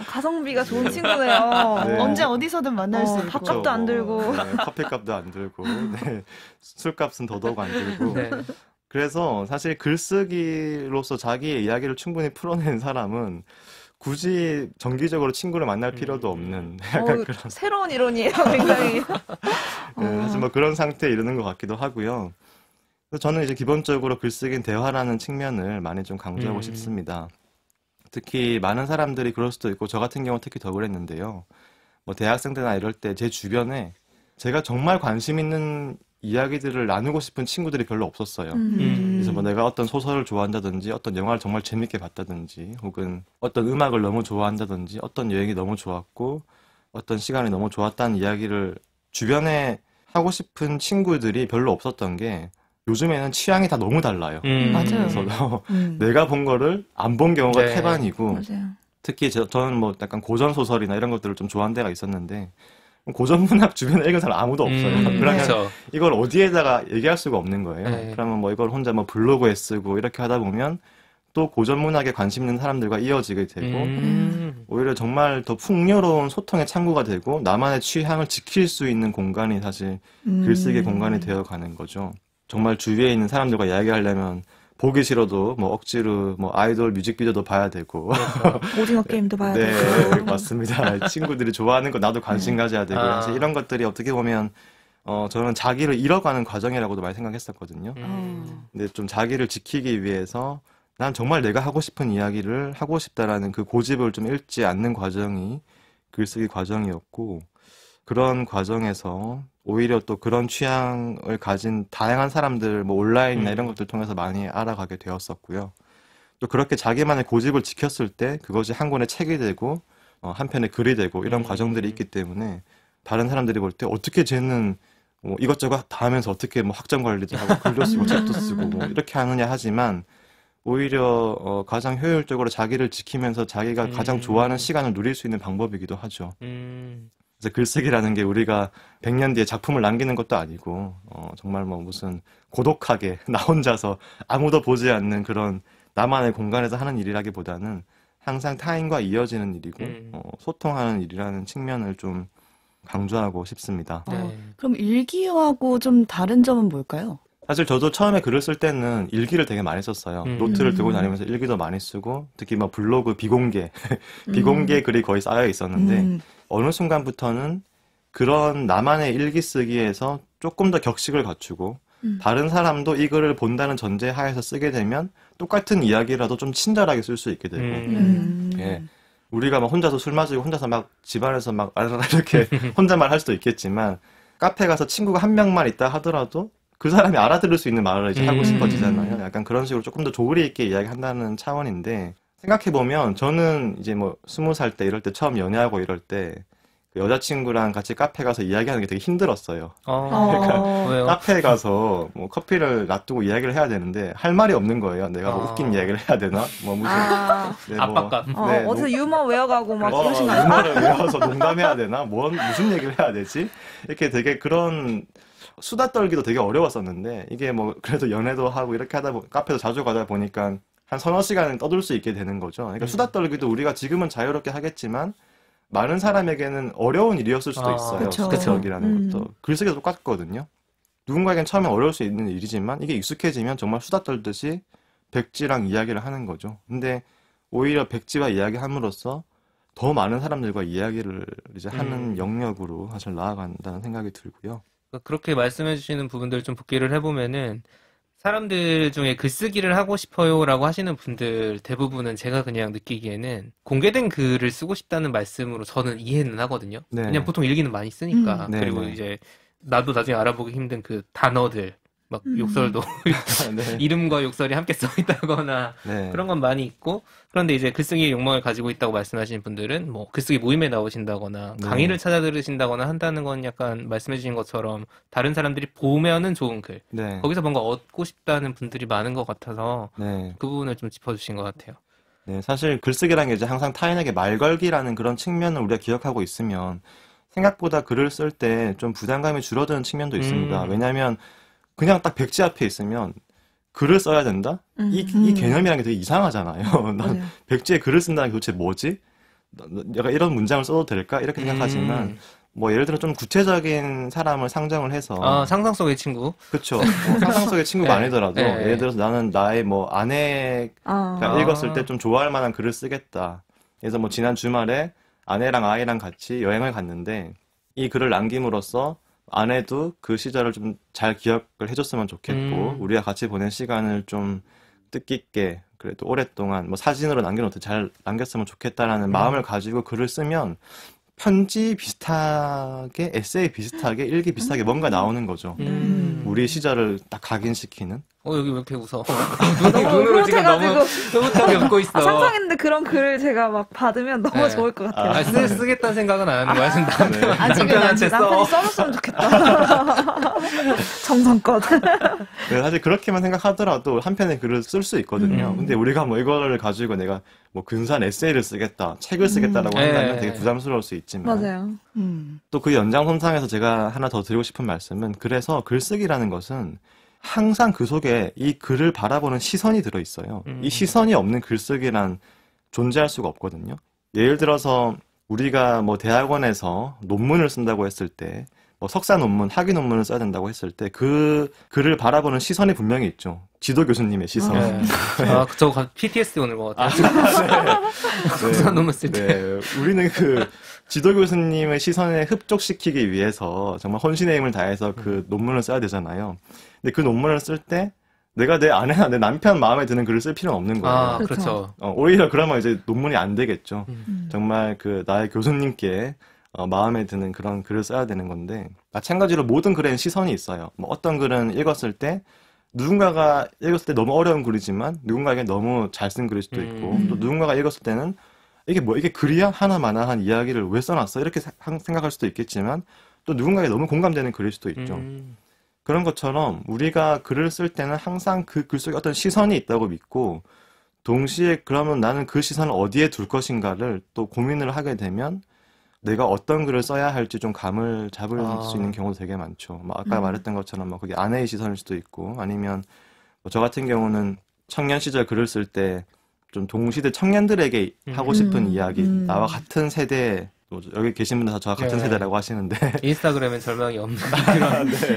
S3: 가성비가 좋은 친구네요.
S5: 네.
S2: 언제 어디서든 만날 수 있고.
S3: 밥값도 안 들고.
S5: 네, 커피값도 안 들고, 네, 술값은 더더욱 안 들고.
S4: 네.
S5: 그래서 사실 글쓰기로서 자기의 이야기를 충분히 풀어낸 사람은 굳이 정기적으로 친구를 만날 필요도 없는 약간 그런
S3: 새로운 이론이에요, 굉장히.
S5: 네, 사실 뭐 그런 상태에 이르는 것 같기도 하고요. 그래서 저는 이제 기본적으로 글쓰기는 대화라는 측면을 많이 좀 강조하고 싶습니다. 특히 많은 사람들이 그럴 수도 있고 저 같은 경우 특히 더 그랬는데요. 뭐 대학생 때나 이럴 때 제 주변에 제가 정말 관심 있는 이야기들을 나누고 싶은 친구들이 별로 없었어요. 그래서 뭐 내가 어떤 소설을 좋아한다든지 어떤 영화를 정말 재밌게 봤다든지 혹은 어떤 음악을 너무 좋아한다든지 어떤 여행이 너무 좋았고 어떤 시간이 너무 좋았다는 이야기를 주변에 하고 싶은 친구들이 별로 없었던 게 요즘에는 취향이 다 너무 달라요.
S2: 맞아요.
S5: 그래서 내가 본 거를 안 본 경우가
S4: 네.
S5: 태반이고
S3: 맞아요.
S5: 특히 저는 뭐 약간 고전 소설이나 이런 것들을 좀 좋아하는 데가 있었는데 고전 문학 주변에 읽은 사람 아무도 없어요. 그러면
S4: 그렇죠.
S5: 이걸 어디에다가 얘기할 수가 없는 거예요.
S4: 네.
S5: 그러면 뭐 이걸 혼자 뭐 블로그에 쓰고 이렇게 하다 보면 또 고전 문학에 관심 있는 사람들과 이어지게 되고 오히려 정말 더 풍요로운 소통의 창구가 되고 나만의 취향을 지킬 수 있는 공간이 사실 글쓰기의 공간이 되어가는 거죠. 정말 주위에 있는 사람들과 이야기하려면 보기 싫어도 뭐 억지로 뭐 아이돌 뮤직비디오도 봐야 되고
S3: 오징어 게임도 봐야
S5: 네,
S3: 되고.
S5: 맞습니다. 친구들이 좋아하는 거 나도 관심 가져야 되고 사실 이런 것들이 어떻게 보면 저는 자기를 잃어가는 과정이라고도 많이 생각했었거든요. 근데 좀 자기를 지키기 위해서 난 정말 내가 하고 싶은 이야기를 하고 싶다라는 그 고집을 좀 잃지 않는 과정이 글쓰기 과정이었고 그런 과정에서 오히려 또 그런 취향을 가진 다양한 사람들 뭐 온라인이나 이런 것들 통해서 많이 알아가게 되었었고요. 또 그렇게 자기만의 고집을 지켰을 때 그것이 한 권의 책이 되고 한 편의 글이 되고 이런 과정들이 있기 때문에 다른 사람들이 볼 때 어떻게 쟤는 뭐 이것저것 다 하면서 어떻게 뭐 학점 관리도 하고 글도 쓰고 책도 쓰고 뭐 이렇게 하느냐 하지만 오히려 가장 효율적으로 자기를 지키면서 자기가 가장 좋아하는 시간을 누릴 수 있는 방법이기도 하죠. 그래서 글쓰기라는 게 우리가 100년 뒤에 작품을 남기는 것도 아니고 정말 뭐 무슨 고독하게 나 혼자서 아무도 보지 않는 그런 나만의 공간에서 하는 일이라기보다는 항상 타인과 이어지는 일이고 소통하는 일이라는 측면을 좀 강조하고 싶습니다.
S2: 그럼 일기하고 좀 다른 점은 뭘까요?
S5: 사실 저도 처음에 글을 쓸 때는 일기를 되게 많이 썼어요. 노트를 들고 다니면서 일기도 많이 쓰고 특히 뭐 블로그 비공개 글이 거의 쌓여 있었는데 어느 순간부터는 그런 나만의 일기 쓰기에서 조금 더 격식을 갖추고 다른 사람도 이 글을 본다는 전제 하에서 쓰게 되면 똑같은 이야기라도 좀 친절하게 쓸 수 있게 되고 예. 우리가 막 혼자서 술 마시고 혼자서 막 집안에서 막 이렇게 혼잣말 할 수도 있겠지만 카페 가서 친구가 한 명만 있다 하더라도 그 사람이 알아들을 수 있는 말을 이제 하고 싶어지잖아요. 약간 그런 식으로 조금 더 조리 있게 이야기한다는 차원인데 생각해보면 저는 이제 뭐 20살 때 이럴 때 처음 연애하고 이럴 때 그 여자친구랑 같이 카페 가서 이야기하는 게 되게 힘들었어요. 그러니까
S4: 왜요?
S5: 카페에 가서 뭐 커피를 놔두고 이야기를 해야 되는데 할 말이 없는 거예요. 내가 뭐 웃긴 이야기를 해야 되나? 뭐 무슨 네, 뭐,
S4: 압박감.
S5: 네,
S3: 어디서 유머 외워가고 막
S5: 뭐,
S3: 그러신 거 아니에요?
S5: 유머를 외워서 농담해야 되나? 무슨 얘기를 해야 되지? 이렇게 되게 그런 수다 떨기도 되게 어려웠었는데 이게 뭐 그래도 연애도 하고 이렇게 하다 카페도 자주 가다 보니까 한 서너 시간은 떠들 수 있게 되는 거죠. 그러니까 수다 떨기도 우리가 지금은 자유롭게 하겠지만 많은 사람에게는 어려운 일이었을 수도 있어요. 수다 떨기라는 것도. 글쓰기도 똑같거든요. 누군가에겐 처음에 어려울 수 있는 일이지만 이게 익숙해지면 정말 수다 떨듯이 백지랑 이야기를 하는 거죠. 근데 오히려 백지와 이야기함으로써 더 많은 사람들과 이야기를 이제 하는 영역으로 사실 나아간다는 생각이 들고요.
S4: 그렇게 말씀해 주시는 부분들 좀 복기를 해보면은 사람들 중에 글쓰기를 하고 싶어요라고 하시는 분들 대부분은 제가 그냥 느끼기에는 공개된 글을 쓰고 싶다는 말씀으로 저는 이해는 하거든요.
S5: 네.
S4: 그냥 보통 일기는 많이 쓰니까.
S5: 네,
S4: 그리고
S5: 네.
S4: 이제 나도 나중에 알아보기 힘든 그 단어들 막 욕설도
S5: 네.
S4: 이름과 욕설이 함께 써 있다거나
S5: 네.
S4: 그런 건 많이 있고 그런데 이제 글쓰기의 욕망을 가지고 있다고 말씀하시는 분들은 뭐 글쓰기 모임에 나오신다거나
S5: 네.
S4: 강의를 찾아 들으신다거나 한다는 건 약간 말씀해 주신 것처럼 다른 사람들이 보면은 좋은 글
S5: 네.
S4: 거기서 뭔가 얻고 싶다는 분들이 많은 것 같아서
S5: 네.
S4: 그 부분을 좀 짚어주신 것 같아요.
S5: 네, 사실 글쓰기라는 게 이제 항상 타인에게 말 걸기라는 그런 측면을 우리가 기억하고 있으면 생각보다 글을 쓸 때 좀 부담감이 줄어드는 측면도 있습니다. 왜냐하면 그냥 딱 백지 앞에 있으면 글을 써야 된다? 이 개념이라는 게 되게 이상하잖아요. 난 백지에 글을 쓴다는 게 도대체 뭐지? 내가 이런 문장을 써도 될까? 이렇게 생각하지만 뭐 예를 들어 좀 구체적인 사람을 상정을 해서
S4: 상상 속의 친구.
S5: 그렇죠. 뭐 상상 속의 친구가 아니더라도 예를 들어서 나는 나의 뭐 아내가 읽었을 때 좀 좋아할 만한 글을 쓰겠다. 그래서 뭐 지난 주말에 아내랑 아이랑 같이 여행을 갔는데 이 글을 남김으로써 아내도 그 시절을 좀 잘 기억을 해줬으면 좋겠고 우리가 같이 보낸 시간을 좀 뜻깊게 그래도 오랫동안 뭐 사진으로 남겨놓듯 잘 남겼으면 좋겠다라는 마음을 가지고 글을 쓰면 편지 비슷하게 에세이 비슷하게 일기 비슷하게 뭔가 나오는 거죠. 우리 시절을 딱 각인시키는.
S4: 여기 왜 이렇게 웃어? 눈으로 지금 너무 흐뭇하게 웃고 있어.
S3: 상상했는데 그런 글을 제가 막 받으면 너무 좋을 것 같아요.
S4: 쓰겠다는 생각은 안 하는 거야, 지금 남편.
S2: 아직은
S3: 남편이 써줬으면 좋겠다. 정성껏.
S5: 네, 사실 그렇게만 생각하더라도 한편의 글을 쓸 수 있거든요. 근데 우리가 뭐 이거를 가지고 내가 뭐 근사한 에세이를 쓰겠다, 책을 쓰겠다라고 한다면 되게 부담스러울 수 있지만.
S3: 맞아요.
S5: 또 그 연장선상에서 제가 하나 더 드리고 싶은 말씀은 그래서 글쓰기라는 것은 항상 그 속에 이 글을 바라보는 시선이 들어있어요. 이 시선이 없는 글쓰기란 존재할 수가 없거든요. 예를 들어서 우리가 뭐 대학원에서 논문을 쓴다고 했을 때, 뭐 석사 논문, 학위 논문을 써야 된다고 했을 때 그 글을 바라보는 시선이 분명히 있죠. 지도 교수님의 시선.
S4: 저거 PTSD 오는 것 같아요. 석사 논문 쓸 때.
S5: 네, 우리는 그 지도 교수님의 시선에 흡족시키기 위해서 정말 혼신의 힘을 다해서 그 논문을 써야 되잖아요. 근데 그 논문을 쓸 때 내가 내 아내나 내 남편 마음에 드는 글을 쓸 필요는 없는 거예요.
S4: 그렇죠.
S5: 오히려 그러면 이제 논문이 안 되겠죠. 정말 그 나의 교수님께 마음에 드는 그런 글을 써야 되는 건데 마찬가지로 모든 글에는 시선이 있어요. 뭐 어떤 글은 읽었을 때 누군가가 읽었을 때 너무 어려운 글이지만 누군가에게 너무 잘 쓴 글일 수도 있고 또 누군가가 읽었을 때는 이게 글이야? 하나마나한 이야기를 왜 써놨어? 이렇게 생각할 수도 있겠지만 또 누군가에게 너무 공감되는 글일 수도 있죠. 그런 것처럼 우리가 글을 쓸 때는 항상 그 글 속에 어떤 시선이 있다고 믿고 동시에 그러면 나는 그 시선을 어디에 둘 것인가를 또 고민을 하게 되면 내가 어떤 글을 써야 할지 좀 감을 잡을 수 있는 경우도 되게 많죠. 뭐 아까 말했던 것처럼 뭐 그게 아내의 시선일 수도 있고 아니면 뭐 저 같은 경우는 청년 시절 글을 쓸 때 좀 동시대 청년들에게 하고 싶은 이야기, 나와 같은 세대, 여기 계신 분들 다 저와 같은 세대라고 하시는데
S4: 인스타그램엔 절망이 없는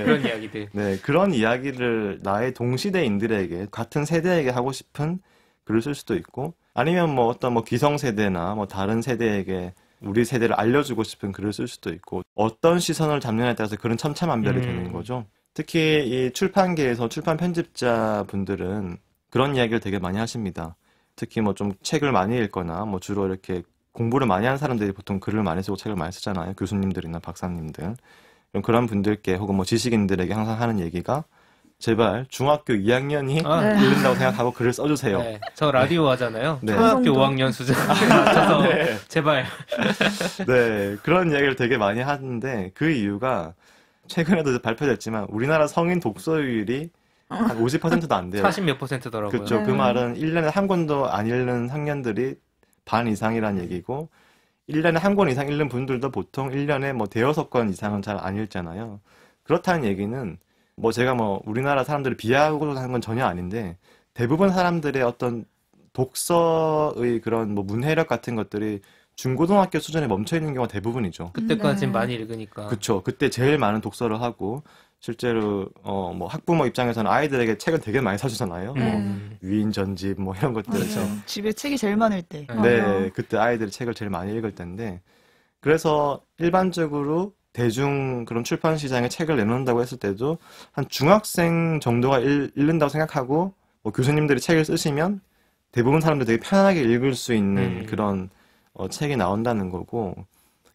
S4: 그런 이야기들.
S5: 네, 그런 이야기를 나의 동시대인들에게 같은 세대에게 하고 싶은 글을 쓸 수도 있고 아니면 뭐 어떤 뭐 기성세대나 뭐 다른 세대에게 우리 세대를 알려주고 싶은 글을 쓸 수도 있고 어떤 시선을 잡느냐에 따라서 글은 천차만별이 되는 거죠. 특히 이 출판계에서 출판 편집자분들은 그런 이야기를 되게 많이 하십니다. 특히 뭐 좀 책을 많이 읽거나 뭐 주로 이렇게 공부를 많이 하는 사람들이 보통 글을 많이 쓰고 책을 많이 쓰잖아요. 교수님들이나 박사님들. 그런 분들께 혹은 뭐 지식인들에게 항상 하는 얘기가 제발 중학교 2학년이 읽는다고 생각하고 글을 써주세요.
S4: 네, 저 라디오 하잖아요. 초등학교 5학년 수준에 맞춰서 제발.
S5: 네, 그런 이야기를 되게 많이 하는데 그 이유가 최근에도 발표됐지만 우리나라 성인 독서율이 한 50%도 안 돼요.
S4: 40몇 %더라고요.
S5: 그렇죠. 그 말은 1년에 한 권도 안 읽는 학년들이 반 이상이란 얘기고 1년에 한 권 이상 읽는 분들도 보통 1년에 뭐 대여섯 권 이상은 잘 안 읽잖아요. 그렇다는 얘기는 뭐 제가 뭐 우리나라 사람들을 비하하고 하는 건 전혀 아닌데 대부분 사람들의 어떤 독서의 그런 뭐 문해력 같은 것들이 중고등학교 수준에 멈춰 있는 경우가 대부분이죠.
S4: 그때까지는 많이 읽으니까.
S5: 그렇죠. 그때 제일 많은 독서를 하고 실제로 뭐 학부모 입장에서는 아이들에게 책을 되게 많이 사주잖아요. 뭐 위인 전집 뭐 이런 것들에서
S2: 집에 책이 제일 많을 때.
S5: 네, 그때 아이들이 책을 제일 많이 읽을 때인데 그래서 일반적으로 대중 그런 출판 시장에 책을 내놓는다고 했을 때도 한 중학생 정도가 읽는다고 생각하고 뭐 교수님들이 책을 쓰시면 대부분 사람들이 되게 편하게 읽을 수 있는 그런 책이 나온다는 거고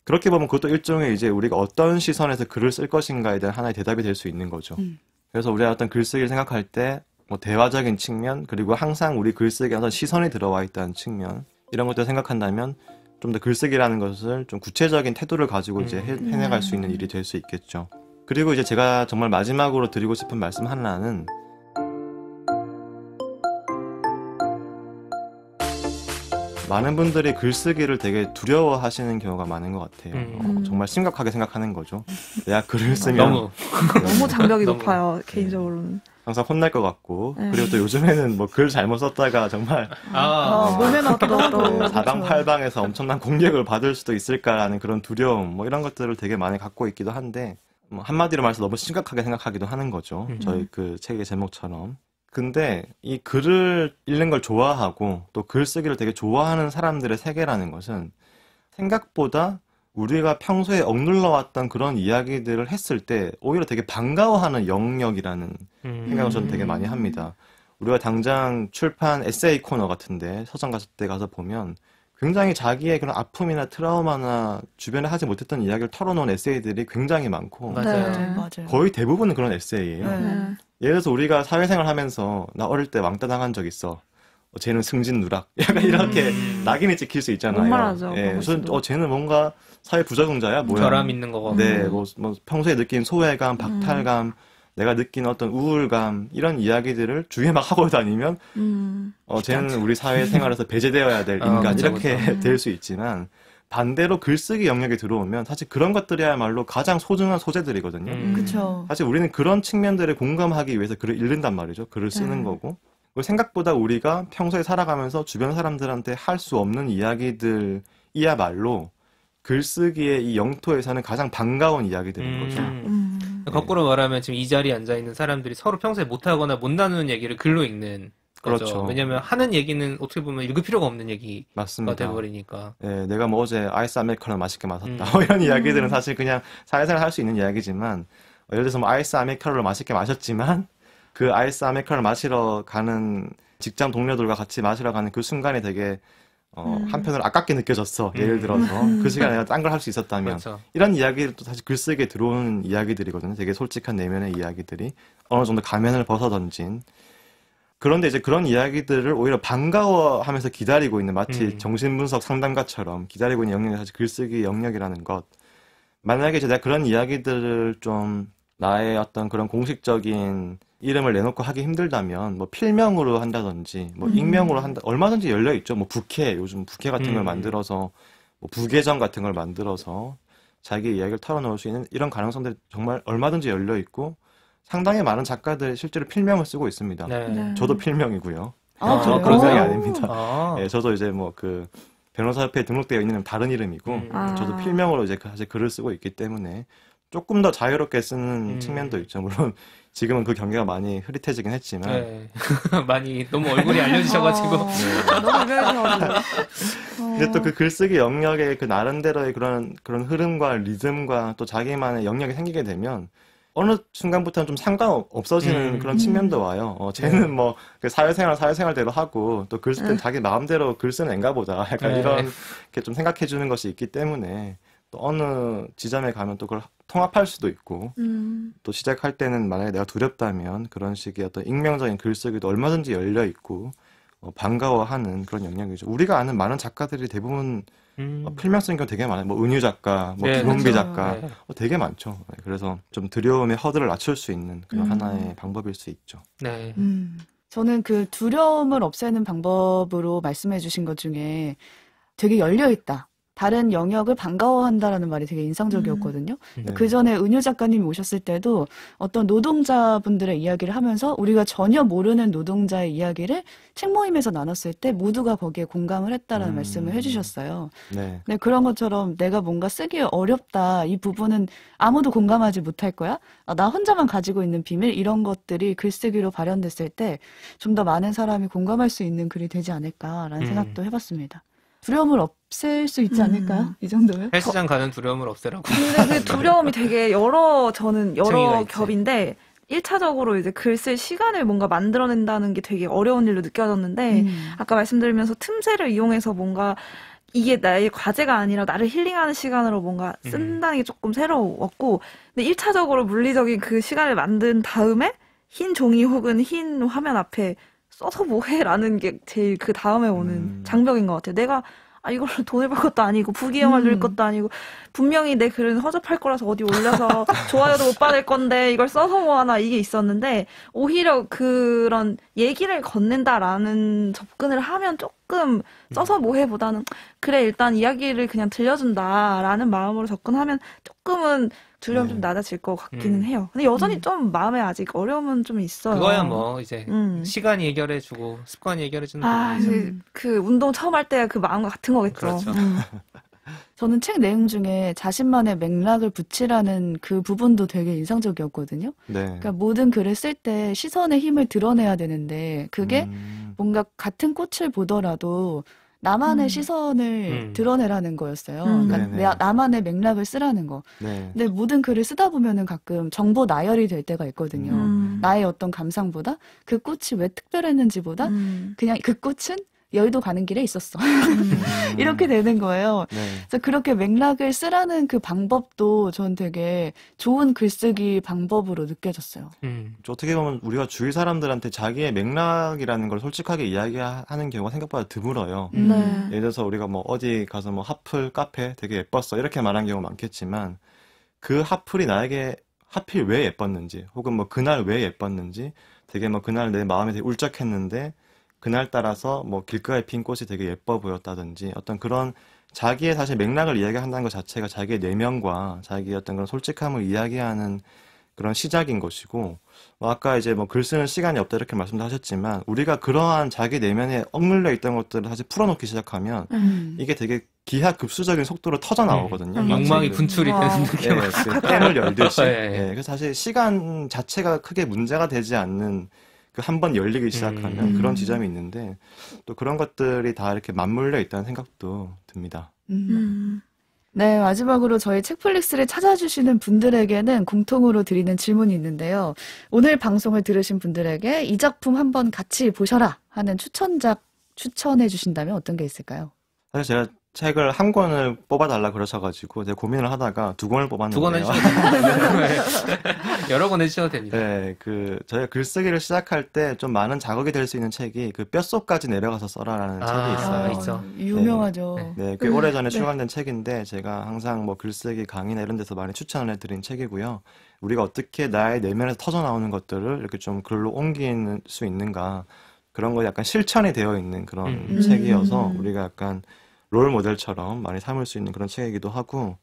S5: 그렇게 보면 그것도 일종의 이제 우리가 어떤 시선에서 글을 쓸 것인가에 대한 하나의 대답이 될 수 있는 거죠. 그래서 우리가 어떤 글쓰기를 생각할 때 뭐 대화적인 측면 그리고 항상 우리 글쓰기에 어떤 시선이 들어와 있다는 측면 이런 것들을 생각한다면 좀 더 글쓰기라는 것을 좀 구체적인 태도를 가지고 이제 해나갈 수 있는 일이 될 수 있겠죠. 그리고 이제 제가 정말 마지막으로 드리고 싶은 말씀 하나는 많은 분들이 글쓰기를 되게 두려워하시는 경우가 많은 것 같아요. 정말 심각하게 생각하는 거죠. 내가 글을 쓰면
S3: 너무 장벽이 높아요. 개인적으로는.
S5: 항상 혼날 것 같고 그리고 또 요즘에는 뭐 글 잘못 썼다가 정말
S2: 몸에 맞기도 하고
S5: 사방팔방에서 엄청난 공격을 받을 수도 있을까라는 그런 두려움 뭐 이런 것들을 되게 많이 갖고 있기도 한데 뭐 한마디로 말해서 너무 심각하게 생각하기도 하는 거죠. 저희 그 책의 제목처럼. 근데 이 글을 읽는 걸 좋아하고 또 글쓰기를 되게 좋아하는 사람들의 세계라는 것은 생각보다 우리가 평소에 억눌러왔던 그런 이야기들을 했을 때 오히려 되게 반가워하는 영역이라는 생각을 저는 되게 많이 합니다. 우리가 당장 출판 에세이 코너 같은데 서점 갔을 때 가서 보면 굉장히 자기의 그런 아픔이나 트라우마나 주변에 하지 못했던 이야기를 털어놓은 에세이들이 굉장히 많고
S2: 맞아요.
S5: 거의 대부분은 그런 에세이예요. 예를 들어서 우리가 사회생활 하면서 나 어릴 때 왕따 당한 적 있어. 쟤는 승진 누락. 약간 이렇게 낙인이 찍힐 수 있잖아요.
S3: 말하죠.
S5: 예, 쟤는 뭔가 사회 부적응자야? 뭐야?
S4: 결함 있는 거고.
S5: 네, 뭐 평소에 느낀 소외감, 박탈감, 내가 느낀 어떤 우울감, 이런 이야기들을 주위에 막 하고 다니면, 쟤는 우리 사회생활에서 배제되어야 될 인간,
S4: 그쵸,
S5: 이렇게 될 수 있지만, 반대로 글쓰기 영역에 들어오면 사실 그런 것들이야말로 가장 소중한 소재들이거든요.
S2: 그렇죠.
S5: 사실 우리는 그런 측면들에 공감하기 위해서 글을 읽는단 말이죠. 글을 쓰는 거고. 그리고 생각보다 우리가 평소에 살아가면서 주변 사람들한테 할 수 없는 이야기들이야말로 글쓰기의 이 영토에서는 가장 반가운 이야기들인 거죠.
S4: 거꾸로 말하면 지금 이 자리에 앉아있는 사람들이 서로 평소에 못하거나 못 나누는 얘기를 글로 읽는 거죠.
S5: 그렇죠.
S4: 왜냐면 하는 얘기는 어떻게 보면 읽을 필요가 없는 얘기가
S5: 맞습니다.
S4: 돼버리니까.
S5: 네, 내가 뭐 어제 아이스 아메리카노 맛있게 마셨다. 뭐 이런 이야기들은 사실 그냥 사회생활 할 수 있는 이야기지만 예를 들어서 뭐 아이스 아메리카노를 맛있게 마셨지만 그 아이스 아메리카노를 마시러 가는 직장 동료들과 같이 마시러 가는 그 순간이 되게 한편으로 아깝게 느껴졌어. 예를 들어서 그 시간에 내가 딴 걸 할 수 있었다면
S4: 그렇죠.
S5: 이런 이야기도 사실 글쓰기에 들어오는 이야기들이거든요. 되게 솔직한 내면의 이야기들이 어느 정도 가면을 벗어던진. 그런데 이제 그런 이야기들을 오히려 반가워하면서 기다리고 있는 마치 정신분석 상담가처럼 기다리고 있는 영역이 사실 글쓰기 영역이라는 것. 만약에 이제 내가 그런 이야기들을 좀 나의 어떤 그런 공식적인 이름을 내놓고 하기 힘들다면 뭐 필명으로 한다든지 뭐 익명으로 한다 얼마든지 열려 있죠. 뭐 부캐 요즘 부캐 같은 걸 만들어서 뭐 부계정 같은 걸 만들어서 자기 이야기를 털어놓을 수 있는 이런 가능성들이 정말 얼마든지 열려 있고 상당히 많은 작가들이 실제로 필명을 쓰고 있습니다.
S4: 네.
S5: 저도 필명이고요.
S2: 그래요?
S5: 그런 생각이 아닙니다.
S4: 아.
S5: 예, 저도 이제 뭐 그 변호사협회에 등록되어 있는 다른 이름이고 저도 필명으로 이제 사실 글을 쓰고 있기 때문에 조금 더 자유롭게 쓰는 측면도 있죠. 물론 지금은 그 경계가 많이 흐릿해지긴 했지만
S4: 네. 많이 너무 얼굴이 알려지셔가지고.
S3: 너무 유명해서.
S5: 근데 또 그 글쓰기 영역에 그 나름대로의 그런 흐름과 리듬과 또 자기만의 영역이 생기게 되면 어느 순간부터는 좀 상관없어지는 그런 측면도 와요. 쟤는 뭐 그 사회생활대로 하고 또 글 쓸 땐 자기 마음대로 글 쓰는 앤가 보다. 약간 이렇게 좀 생각해 주는 것이 있기 때문에 또 어느 지점에 가면 또 그걸 통합할 수도 있고 또 시작할 때는 만약에 내가 두렵다면 그런 식의 어떤 익명적인 글쓰기도 얼마든지 열려 있고 반가워하는 그런 영역이죠. 우리가 아는 많은 작가들이 대부분 필명 쓰는 경우 되게 많아요. 뭐 은유 작가, 뭐 김홍비
S4: 그렇죠.
S5: 작가 되게 많죠. 그래서 좀 두려움의 허들을 낮출 수 있는 그런 하나의 방법일 수 있죠.
S4: 네.
S2: 저는 그 두려움을 없애는 방법으로 말씀해 주신 것 중에 되게 열려있다. 다른 영역을 반가워한다라는 말이 되게 인상적이었거든요. 그 전에 은유 작가님이 오셨을 때도 어떤 노동자분들의 이야기를 하면서 우리가 전혀 모르는 노동자의 이야기를 책 모임에서 나눴을 때 모두가 거기에 공감을 했다라는 말씀을 해주셨어요.
S5: 네.
S2: 네, 그런 것처럼 내가 뭔가 쓰기 어렵다. 이 부분은 아무도 공감하지 못할 거야. 나 혼자만 가지고 있는 비밀 이런 것들이 글쓰기로 발현됐을 때 좀 더 많은 사람이 공감할 수 있는 글이 되지 않을까라는 생각도 해봤습니다. 두려움을 없앨 수 있지 않을까요? 이 정도면?
S4: 헬스장 가는 두려움을 없애라고.
S3: 근데 그 두려움이 되게
S4: 층위가
S3: 여러
S4: 있지.
S3: 겹인데 1차적으로 이제 글 쓸 시간을 뭔가 만들어낸다는 게 되게 어려운 일로 느껴졌는데 아까 말씀드리면서 틈새를 이용해서 뭔가 이게 나의 과제가 아니라 나를 힐링하는 시간으로 뭔가 쓴다는 게 조금 새로웠고 근데 1차적으로 물리적인 그 시간을 만든 다음에 흰 종이 혹은 흰 화면 앞에 써서 뭐해? 라는 게 제일 그 다음에 오는 장벽인 것 같아요. 내가 이걸로 돈을 벌 것도 아니고 부귀영화를 누릴 것도 아니고 분명히 내 글은 허접할 거라서 어디 올려서 좋아요도 못 받을 건데 이걸 써서 뭐하나 이게 있었는데 오히려 그런 얘기를 건넨다라는 접근을 하면 조금 써서 뭐해보다는 그래 일단 이야기를 그냥 들려준다라는 마음으로 접근하면 조금은 두려움 좀 낮아질 것 같기는 해요. 근데 여전히 좀 마음에 아직 어려움은 좀 있어요.
S4: 그거야 뭐 이제 시간이 해결해주고 습관이 해결해주는
S3: 거죠. 그 운동 처음 할 때 그 마음과 같은 거겠죠.
S4: 그렇죠.
S2: 저는 책 내용 중에 자신만의 맥락을 붙이라는 그 부분도 되게 인상적이었거든요.
S1: 네.
S2: 그러니까 모든 글을 쓸 때 시선의 힘을 드러내야 되는데 그게 뭔가 같은 꽃을 보더라도 나만의 시선을 드러내라는 거였어요. 그러니까 나만의 맥락을 쓰라는 거.
S1: 네.
S2: 근데 모든 글을 쓰다 보면은 가끔 정보 나열이 될 때가 있거든요. 나의 어떤 감상보다 그 꽃이 왜 특별했는지보다 그냥 그 꽃은 여의도 가는 길에 있었어. 이렇게 되는 거예요.
S1: 네.
S2: 그래서 그렇게 맥락을 쓰라는 그 방법도 전 되게 좋은 글쓰기 방법으로 느껴졌어요.
S5: 어떻게 보면 우리가 주위 사람들한테 자기의 맥락이라는 걸 솔직하게 이야기하는 경우가 생각보다 드물어요. 예를 들어서 우리가 뭐 어디 가서 뭐 하플 카페 되게 예뻤어 이렇게 말한 경우 많겠지만 그 하플이 나에게 하필 왜 예뻤는지 혹은 뭐 그날 왜 예뻤는지 되게 뭐 그날 내 마음이 되게 울적했는데 그날 따라서 뭐 길가에 핀 꽃이 되게 예뻐 보였다든지 어떤 그런 자기의 사실 맥락을 이야기한다는 것 자체가 자기의 내면과 자기의 어떤 그런 솔직함을 이야기하는 그런 시작인 것이고 뭐 아까 이제 뭐 글 쓰는 시간이 없다 이렇게 말씀도 하셨지만 우리가 그러한 자기 내면에 억눌려 있던 것들을 사실 풀어놓기 시작하면 이게 되게 기하급수적인 속도로 터져 나오거든요.
S4: 욕망이 분출이 되는 느낌.
S5: 네, 그 댐을 열듯이. 네, 그래서 사실 시간 자체가 크게 문제가 되지 않는 그 한 번 열리기 시작하면 그런 지점이 있는데 또 그런 것들이 다 이렇게 맞물려 있다는 생각도 듭니다.
S2: 네, 마지막으로 저희 책플릭스를 찾아주시는 분들에게는 공통으로 드리는 질문이 있는데요. 오늘 방송을 들으신 분들에게 이 작품 한번 같이 보셔라 하는 추천작 추천해 주신다면 어떤 게 있을까요?
S5: 사실 제가 책을 한 권을 뽑아달라 그러셔가지고 제가 고민을 하다가 2권을 뽑았는데요.
S4: 2권 해주셔도 됩니다. 여러 권 해주셔도 됩니다.
S5: 네, 저희가 글쓰기를 시작할 때 좀 많은 자극이 될 수 있는 책이 그 뼛속까지 내려가서 써라라는 책이 있어요.
S4: 있죠.
S2: 유명하죠.
S5: 네, 꽤 오래전에 출간된 책인데 제가 항상 뭐 글쓰기 강의나 이런 데서 많이 추천을 해드린 책이고요. 우리가 어떻게 나의 내면에서 터져 나오는 것들을 이렇게 좀 글로 옮길 수 있는가 그런 거 약간 실천이 되어 있는 그런 책이어서 우리가 약간 롤 모델처럼 많이 삼을 수 있는 그런 책이기도 하고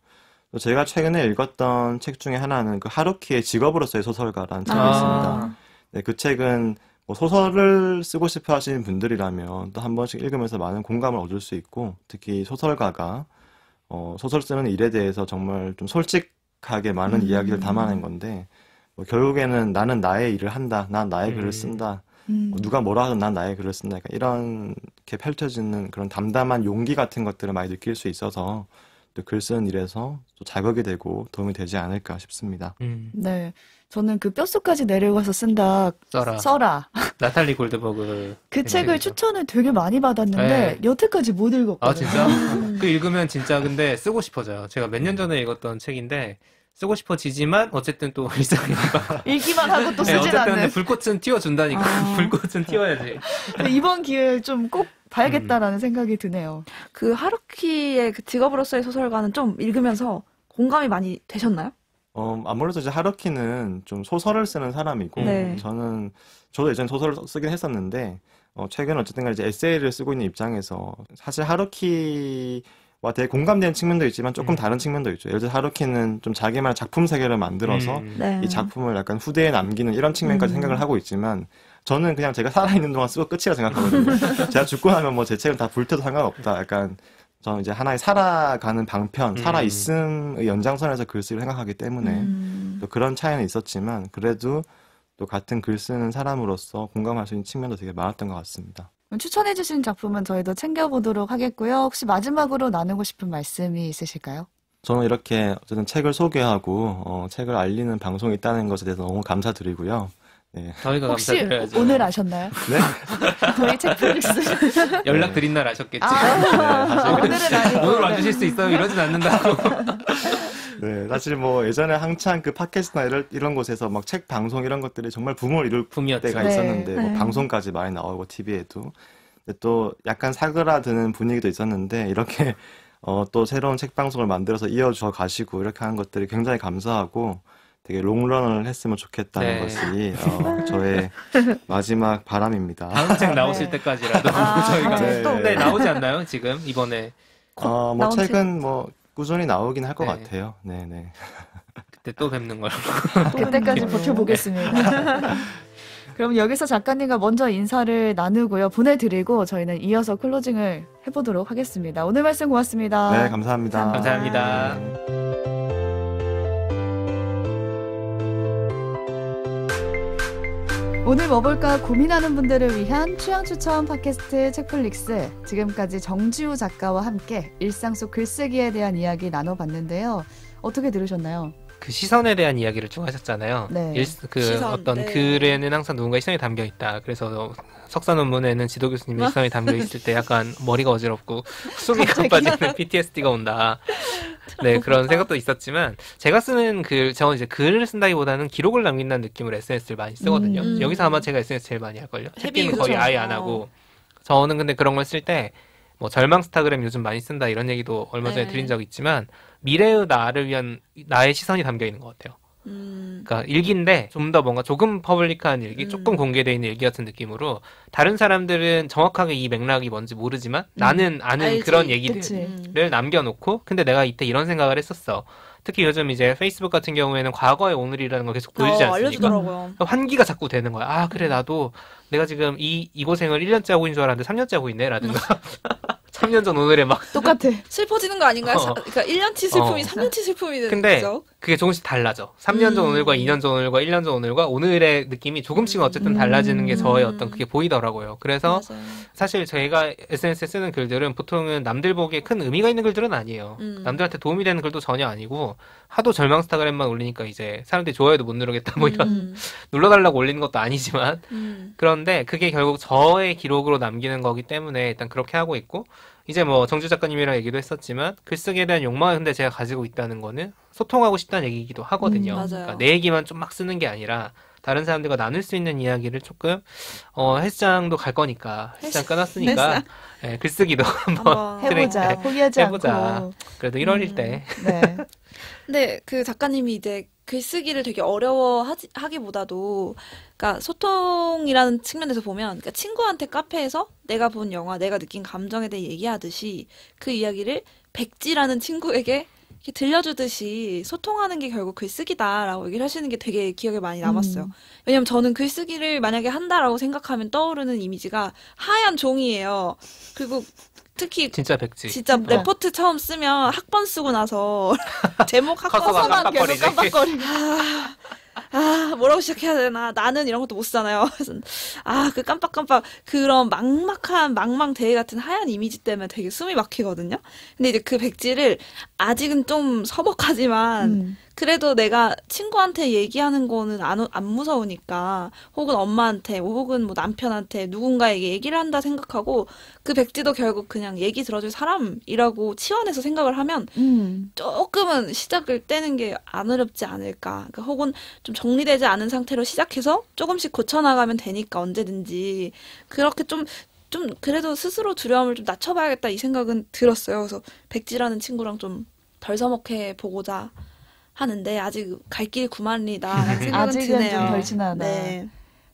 S5: 또 제가 최근에 읽었던 책 중에 하나는 그 하루키의 직업으로서의 소설가라는 책이 있습니다. 네, 그 책은 뭐 소설을 쓰고 싶어 하시는 분들이라면 또 한 번씩 읽으면서 많은 공감을 얻을 수 있고 특히 소설가가 소설 쓰는 일에 대해서 정말 좀 솔직하게 많은 이야기를 담아낸 건데 뭐 결국에는 나는 나의 일을 한다. 난 나의 글을 쓴다. 누가 뭐라 하든 난 나의 글을 쓴다. 이렇게 펼쳐지는 그런 담담한 용기 같은 것들을 많이 느낄 수 있어서 또 글 쓰는 일에서 또 자극이 되고 도움이 되지 않을까 싶습니다.
S2: 네. 저는 그 뼛속까지 내려가서 쓴다. 써라.
S4: 나탈리 골드버그.
S2: 그 책을 추천을 되게 많이 받았는데 여태까지 못 읽었거든요.
S4: 아, 진짜? 그 읽으면 진짜 근데 쓰고 싶어져요. 제가 몇 년 전에 읽었던 책인데 쓰고 싶어지지만 어쨌든 또 일상이니까
S2: 읽기만 하고 또 쓰진 않는.
S4: 어쨌든 불꽃은 띄워준다니까. 불꽃은 띄워야지.
S2: 이번 기회에 좀 꼭 봐야겠다라는 생각이 드네요.
S3: 그 하루키의 그 직업으로서의 소설가는 좀 읽으면서 공감이 많이 되셨나요?
S5: 아무래도 이제 하루키는 좀 소설을 쓰는 사람이고 저도 예전에 소설을 쓰긴 했었는데 최근에 어쨌든 간에 이제 에세이를 쓰고 있는 입장에서 사실 하루키와 되게 공감되는 측면도 있지만 조금 다른 측면도 있죠. 예를 들어 하루키는 좀 자기만의 작품 세계를 만들어서 이 작품을 약간 후대에 남기는 이런 측면까지 생각을 하고 있지만 저는 그냥 제가 살아있는 동안 쓰고 끝이라 생각하거든요. 제가 죽고 나면 뭐 제 책을 다 불태도 상관없다. 약간 저는 이제 하나의 살아가는 방편, 살아있음의 연장선에서 글쓰기를 생각하기 때문에 또 그런 차이는 있었지만 그래도 또 같은 글 쓰는 사람으로서 공감할 수 있는 측면도 되게 많았던 것 같습니다.
S2: 추천해주신 작품은 저희도 챙겨보도록 하겠고요. 혹시 마지막으로 나누고 싶은 말씀이 있으실까요?
S5: 저는 이렇게 어쨌든 책을 소개하고 책을 알리는 방송이 있다는 것에 대해서 너무 감사드리고요. 네.
S4: 저희가
S2: 혹시
S4: 감사드려야죠.
S2: 오늘 아셨나요?
S5: 네?
S2: 저희 책플릭스
S4: 연락드린 날 아셨겠지.
S2: 오늘은 아니고
S4: 오늘 와주실 수 있어요? 이러진 않는다고.
S5: 네, 사실 뭐 예전에 한창 그 팟캐스트나 이런 곳에서 막 책 방송 이런 것들이 정말 붐을 이룰
S4: 붐이었죠.
S5: 때가
S2: 네.
S5: 있었는데 뭐 방송까지 많이 나오고 TV에도 근데 또 약간 사그라드는 분위기도 있었는데 이렇게 또 새로운 책 방송을 만들어서 이어져 가시고 이렇게 하는 것들이 굉장히 감사하고 되게 롱런을 했으면 좋겠다는
S4: 네.
S5: 것이 저의 마지막 바람입니다.
S4: 다음 책 나오실
S2: 네.
S4: 때까지라도 저희가
S5: 네.
S4: 네, 나오지 않나요? 지금 이번에
S5: 뭐
S3: 나온
S5: 책은 뭐 꾸준히 나오긴 할 것
S4: 네.
S5: 같아요. 네네.
S4: 그때 또 뵙는 걸로.
S2: 그때까지 버텨보겠습니다. 그럼 여기서 작가님과 먼저 인사를 나누고요. 보내드리고 저희는 이어서 클로징을 해보도록 하겠습니다. 오늘 말씀 고맙습니다.
S5: 네, 감사합니다.
S4: 감사합니다.
S2: 오늘 뭐 볼까 고민하는 분들을 위한 취향 추천 팟캐스트 책플릭스. 지금까지 정지우 작가와 함께 일상 속 글쓰기에 대한 이야기 나눠봤는데요. 어떻게 들으셨나요?
S4: 그 시선에 대한 이야기를 쭉 하셨잖아요.
S2: 네.
S3: 시선,
S4: 어떤
S3: 네.
S4: 글에는 항상 누군가의 시선이 담겨 있다. 그래서 석사 논문에는 지도 교수님의 시선이 담겨 있을 때 약간 머리가 어지럽고 숨이 가빠지는 PTSD가 온다. 네, 그런 생각도 있었지만 제가 쓰는 저는 이제 글을 쓴다기보다는 기록을 남긴다는 느낌으로 SNS를 많이 쓰거든요. 여기서 아마 제가 SNS 제일 많이 할걸요. 책기는 거의
S3: 그쵸.
S4: 아예 안 하고 저는 근데 그런 걸 쓸 때 뭐 절망스타그램 요즘 많이 쓴다 이런 얘기도 얼마 전에
S3: 네.
S4: 드린 적 있지만 미래의 나를 위한 나의 시선이 담겨 있는 것 같아요. 그러니까 일기인데 좀 더 뭔가 조금 퍼블릭한 일기, 조금 공개되어 있는 일기 같은 느낌으로 다른 사람들은 정확하게 이 맥락이 뭔지 모르지만 나는 아는
S3: 알지.
S4: 그런 얘기들을
S2: 그치.
S4: 남겨놓고 근데 내가 이때 이런 생각을 했었어. 특히 요즘 이제 페이스북 같은 경우에는 과거의 오늘이라는 걸 계속 보여주지 않습니까?
S3: 알려주더라고요.
S4: 환기가 자꾸 되는 거야. 아 그래 나도 내가 지금 이 고생을 1년째 하고 있는 줄 알았는데 3년째 하고 있네 라든가 3년 전 오늘에 막
S2: 똑같아.
S3: 슬퍼지는 거 아닌가요?
S4: 어.
S3: 그러니까 1년치 슬픔이
S4: 어.
S3: 3년치 슬픔이 되는
S4: 근데
S3: 거죠.
S4: 그게 조금씩 달라져. 3년 전 오늘과 2년 전 오늘과 1년 전 오늘과 오늘의 느낌이 조금씩은 어쨌든 달라지는 게 저의 어떤 그게 보이더라고요. 그래서
S3: 맞아요.
S4: 사실 저희가 SNS에 쓰는 글들은 보통은 남들 보기에 큰 의미가 있는 글들은 아니에요. 남들한테 도움이 되는 글도 전혀 아니고 하도 절망스타그램만 올리니까 이제 사람들이 좋아요도 못 누르겠다 뭐 이런 눌러달라고 올리는 것도 아니지만 그런데 그게 결국 저의 기록으로 남기는 거기 때문에 일단 그렇게 하고 있고 이제 뭐 정주 작가님이랑 얘기도 했었지만 글쓰기에 대한 욕망을 근데 제가 가지고 있다는 거는 소통하고 싶다는 얘기이기도 하거든요.
S3: 맞아요.
S4: 그러니까 내 얘기만 좀 막 쓰는 게 아니라 다른 사람들과 나눌 수 있는 이야기를 조금 헬스장도 갈 거니까 헬스장 끊었으니까 네, 글쓰기도 한번
S2: 해보자.
S4: 트레이닝
S2: 포기하지
S4: 해보자.
S2: 않고.
S4: 그래도 1월일 때
S2: 네.
S3: 근데 그 작가님이 이제 글쓰기를 되게 어려워하기보다도 그러니까 소통이라는 측면에서 보면 그러니까 친구한테 카페에서 내가 본 영화, 내가 느낀 감정에 대해 얘기하듯이 그 이야기를 백지라는 친구에게 이렇게 들려주듯이 소통하는 게 결국 글쓰기다라고 얘기를 하시는 게 되게 기억에 많이 남았어요. 왜냐면 저는 글쓰기를 만약에 한다라고 생각하면 떠오르는 이미지가 하얀 종이에요. 그리고 특히
S4: 진짜 백지.
S3: 진짜 레포트 처음 쓰면 학번 쓰고 나서 제목
S4: 커서가
S3: 학번만 계속
S4: 깜빡거리지.
S3: 뭐라고 시작해야 되나 나는 이런 것도 못 쓰잖아요. 그래서 그 깜빡깜빡 그런 막막한 망망대해 같은 하얀 이미지 때문에 되게 숨이 막히거든요. 근데 이제 그 백지를 아직은 좀 서먹하지만 그래도 내가 친구한테 얘기하는 거는 안 무서우니까 혹은 엄마한테 혹은 뭐 남편한테 누군가에게 얘기를 한다 생각하고 그 백지도 결국 그냥 얘기 들어줄 사람이라고 치환해서 생각을 하면 조금은 시작을 떼는 게 안 어렵지 않을까. 그러니까 혹은 좀 정리되지 않은 상태로 시작해서 조금씩 고쳐나가면 되니까 언제든지 그렇게 좀 그래도 스스로 두려움을 좀 낮춰봐야겠다 이 생각은 들었어요. 그래서 백지라는 친구랑 좀 덜 서먹해 보고자 하는데 아직 갈 길이 구만리다라는 생각은
S2: 아직은
S3: 드네요.
S2: 좀 덜 지나다.
S3: 네.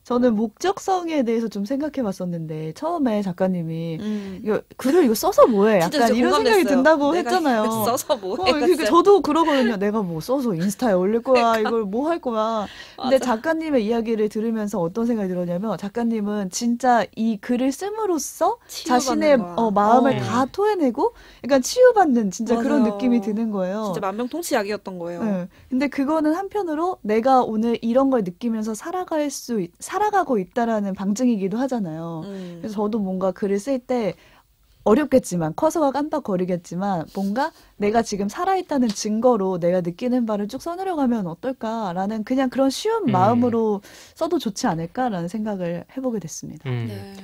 S2: 저는 목적성에 대해서 좀 생각해봤었는데 처음에 작가님이 이거 글을 이거 써서 뭐해?
S3: 진짜
S2: 약간 이런
S3: 공감됐어요.
S2: 생각이 든다고
S3: 내가
S2: 했잖아요.
S3: 써서 뭐해?
S2: 그러니까 저도 그러거든요. 내가 뭐 써서 인스타에 올릴 거야. 이걸 뭐 할 거야. 근데
S3: 맞아.
S2: 작가님의 이야기를 들으면서 어떤 생각이 들었냐면 작가님은 진짜 이 글을 씀으로써 자신의
S3: 치유받는 거야.
S2: 마음을 다 토해내고 약간 치유받는 진짜 그런
S3: 맞아요.
S2: 느낌이 드는 거예요.
S3: 진짜 만병통치약이었던 거예요.
S2: 네. 근데 그거는 한편으로 내가 오늘 이런 걸 느끼면서 살아가고 있다라는 방증이기도 하잖아요. 그래서 저도 뭔가 글을 쓸 때 어렵겠지만 커서가 깜빡거리겠지만 뭔가 내가 지금 살아있다는 증거로 내가 느끼는 바를 쭉 써내려가면 어떨까라는 그냥 그런 쉬운 마음으로 써도 좋지 않을까라는 생각을 해보게 됐습니다.
S3: 네.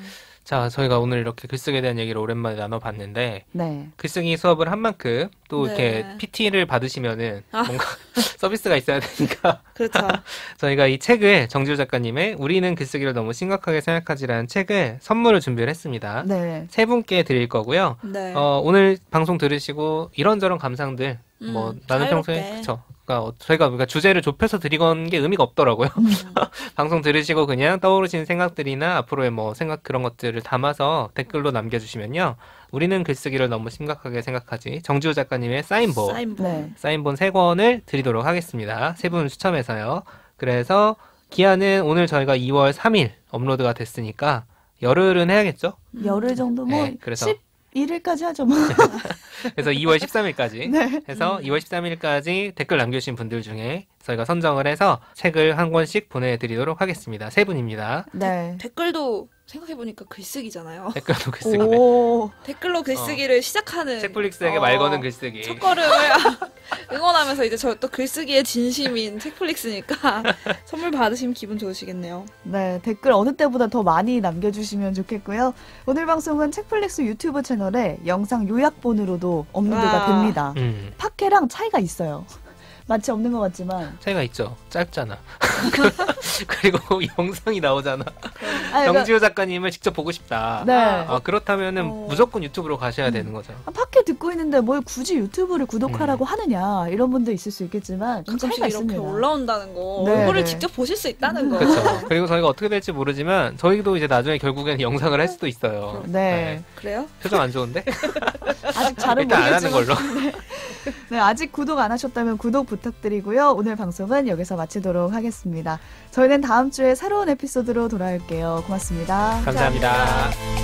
S4: 자, 저희가 오늘 이렇게 글쓰기에 대한 얘기를 오랜만에 나눠봤는데
S2: 네.
S4: 글쓰기 수업을 한 만큼 또
S3: 네.
S4: 이렇게 PT를 받으시면은 뭔가 서비스가 있어야 되니까
S3: 그렇죠.
S4: 저희가 이 책을 정지우 작가님의 우리는 글쓰기를 너무 심각하게 생각하지라는 책을 선물을 준비를 했습니다.
S2: 네.
S4: 세 분께 드릴 거고요.
S3: 네.
S4: 오늘 방송 들으시고 이런저런 감상들 뭐 나는
S3: 자유롭게.
S4: 평소에 그쵸. 그러니까 저희가 주제를 좁혀서 드리건 게 의미가 없더라고요. 방송 들으시고 그냥 떠오르시는 생각들이나 앞으로의 뭐 생각 그런 것들을 담아서 댓글로 남겨주시면요. 우리는 글쓰기를 너무 심각하게 생각하지. 정지우 작가님의 사인본.
S2: 네.
S4: 사인본 3권을 드리도록 하겠습니다. 3분 추첨해서요. 그래서 기한은 오늘 저희가 2월 3일 업로드가 됐으니까 열흘은 해야겠죠?
S2: 열흘 정도 뭐
S4: 네, 그래서
S2: 11일까지 하죠 뭐.
S4: 그래서 2월 13일까지
S2: 네.
S4: 해서 2월 13일까지 댓글 남겨주신 분들 중에 저희가 선정을 해서 책을 한 권씩 보내드리도록 하겠습니다. 세 분입니다.
S2: 네.
S3: 댓글도 생각해보니까 글쓰기잖아요.
S4: 댓글로 글쓰기네.
S2: 오.
S3: 댓글로 글쓰기를 시작하는
S4: 책플릭스에게 말 거는 글쓰기.
S3: 첫걸음을 응원하면서 이제 저 또 글쓰기의 진심인 책플릭스니까 선물 받으시면 기분 좋으시겠네요.
S2: 네, 댓글 어느 때보다 더 많이 남겨주시면 좋겠고요. 오늘 방송은 책플릭스 유튜브 채널에 영상 요약본으로도 업로드가
S3: 와.
S2: 됩니다.
S4: 음,
S2: 팟캐랑 차이가 있어요. 마치 없는 것 같지만.
S4: 차이가 있죠. 짧잖아. 그리고 영상이 나오잖아.
S2: 아니, 그러니까,
S4: 정지우 작가님을 직접 보고 싶다.
S2: 네.
S4: 그렇다면은 무조건 유튜브로 가셔야 되는 거죠.
S2: 팟캐 듣고 있는데 뭘 굳이 유튜브를 구독하라고 하느냐 이런 분도 있을 수 있겠지만 좀
S3: 가끔씩
S2: 차이가
S3: 이렇게
S2: 있습니다.
S3: 올라온다는 거
S2: 네,
S3: 얼굴을
S2: 네.
S3: 직접 보실 수 있다는 거.
S4: 그렇죠. 그리고 저희가 어떻게 될지 모르지만 저희도 이제 나중에 결국에는 영상을 할 수도 있어요.
S2: 네.
S3: 그래요?
S4: 표정 안 좋은데?
S2: 아직 잘은
S4: 일단 안 하는
S2: 모르겠지만
S4: 걸로.
S2: 네, 아직 구독 안 하셨다면 구독 부탁드리고요. 오늘 방송은 여기서 마치도록 하겠습니다. 저희는 다음 주에 새로운 에피소드로 돌아올게요. 고맙습니다.
S4: 감사합니다.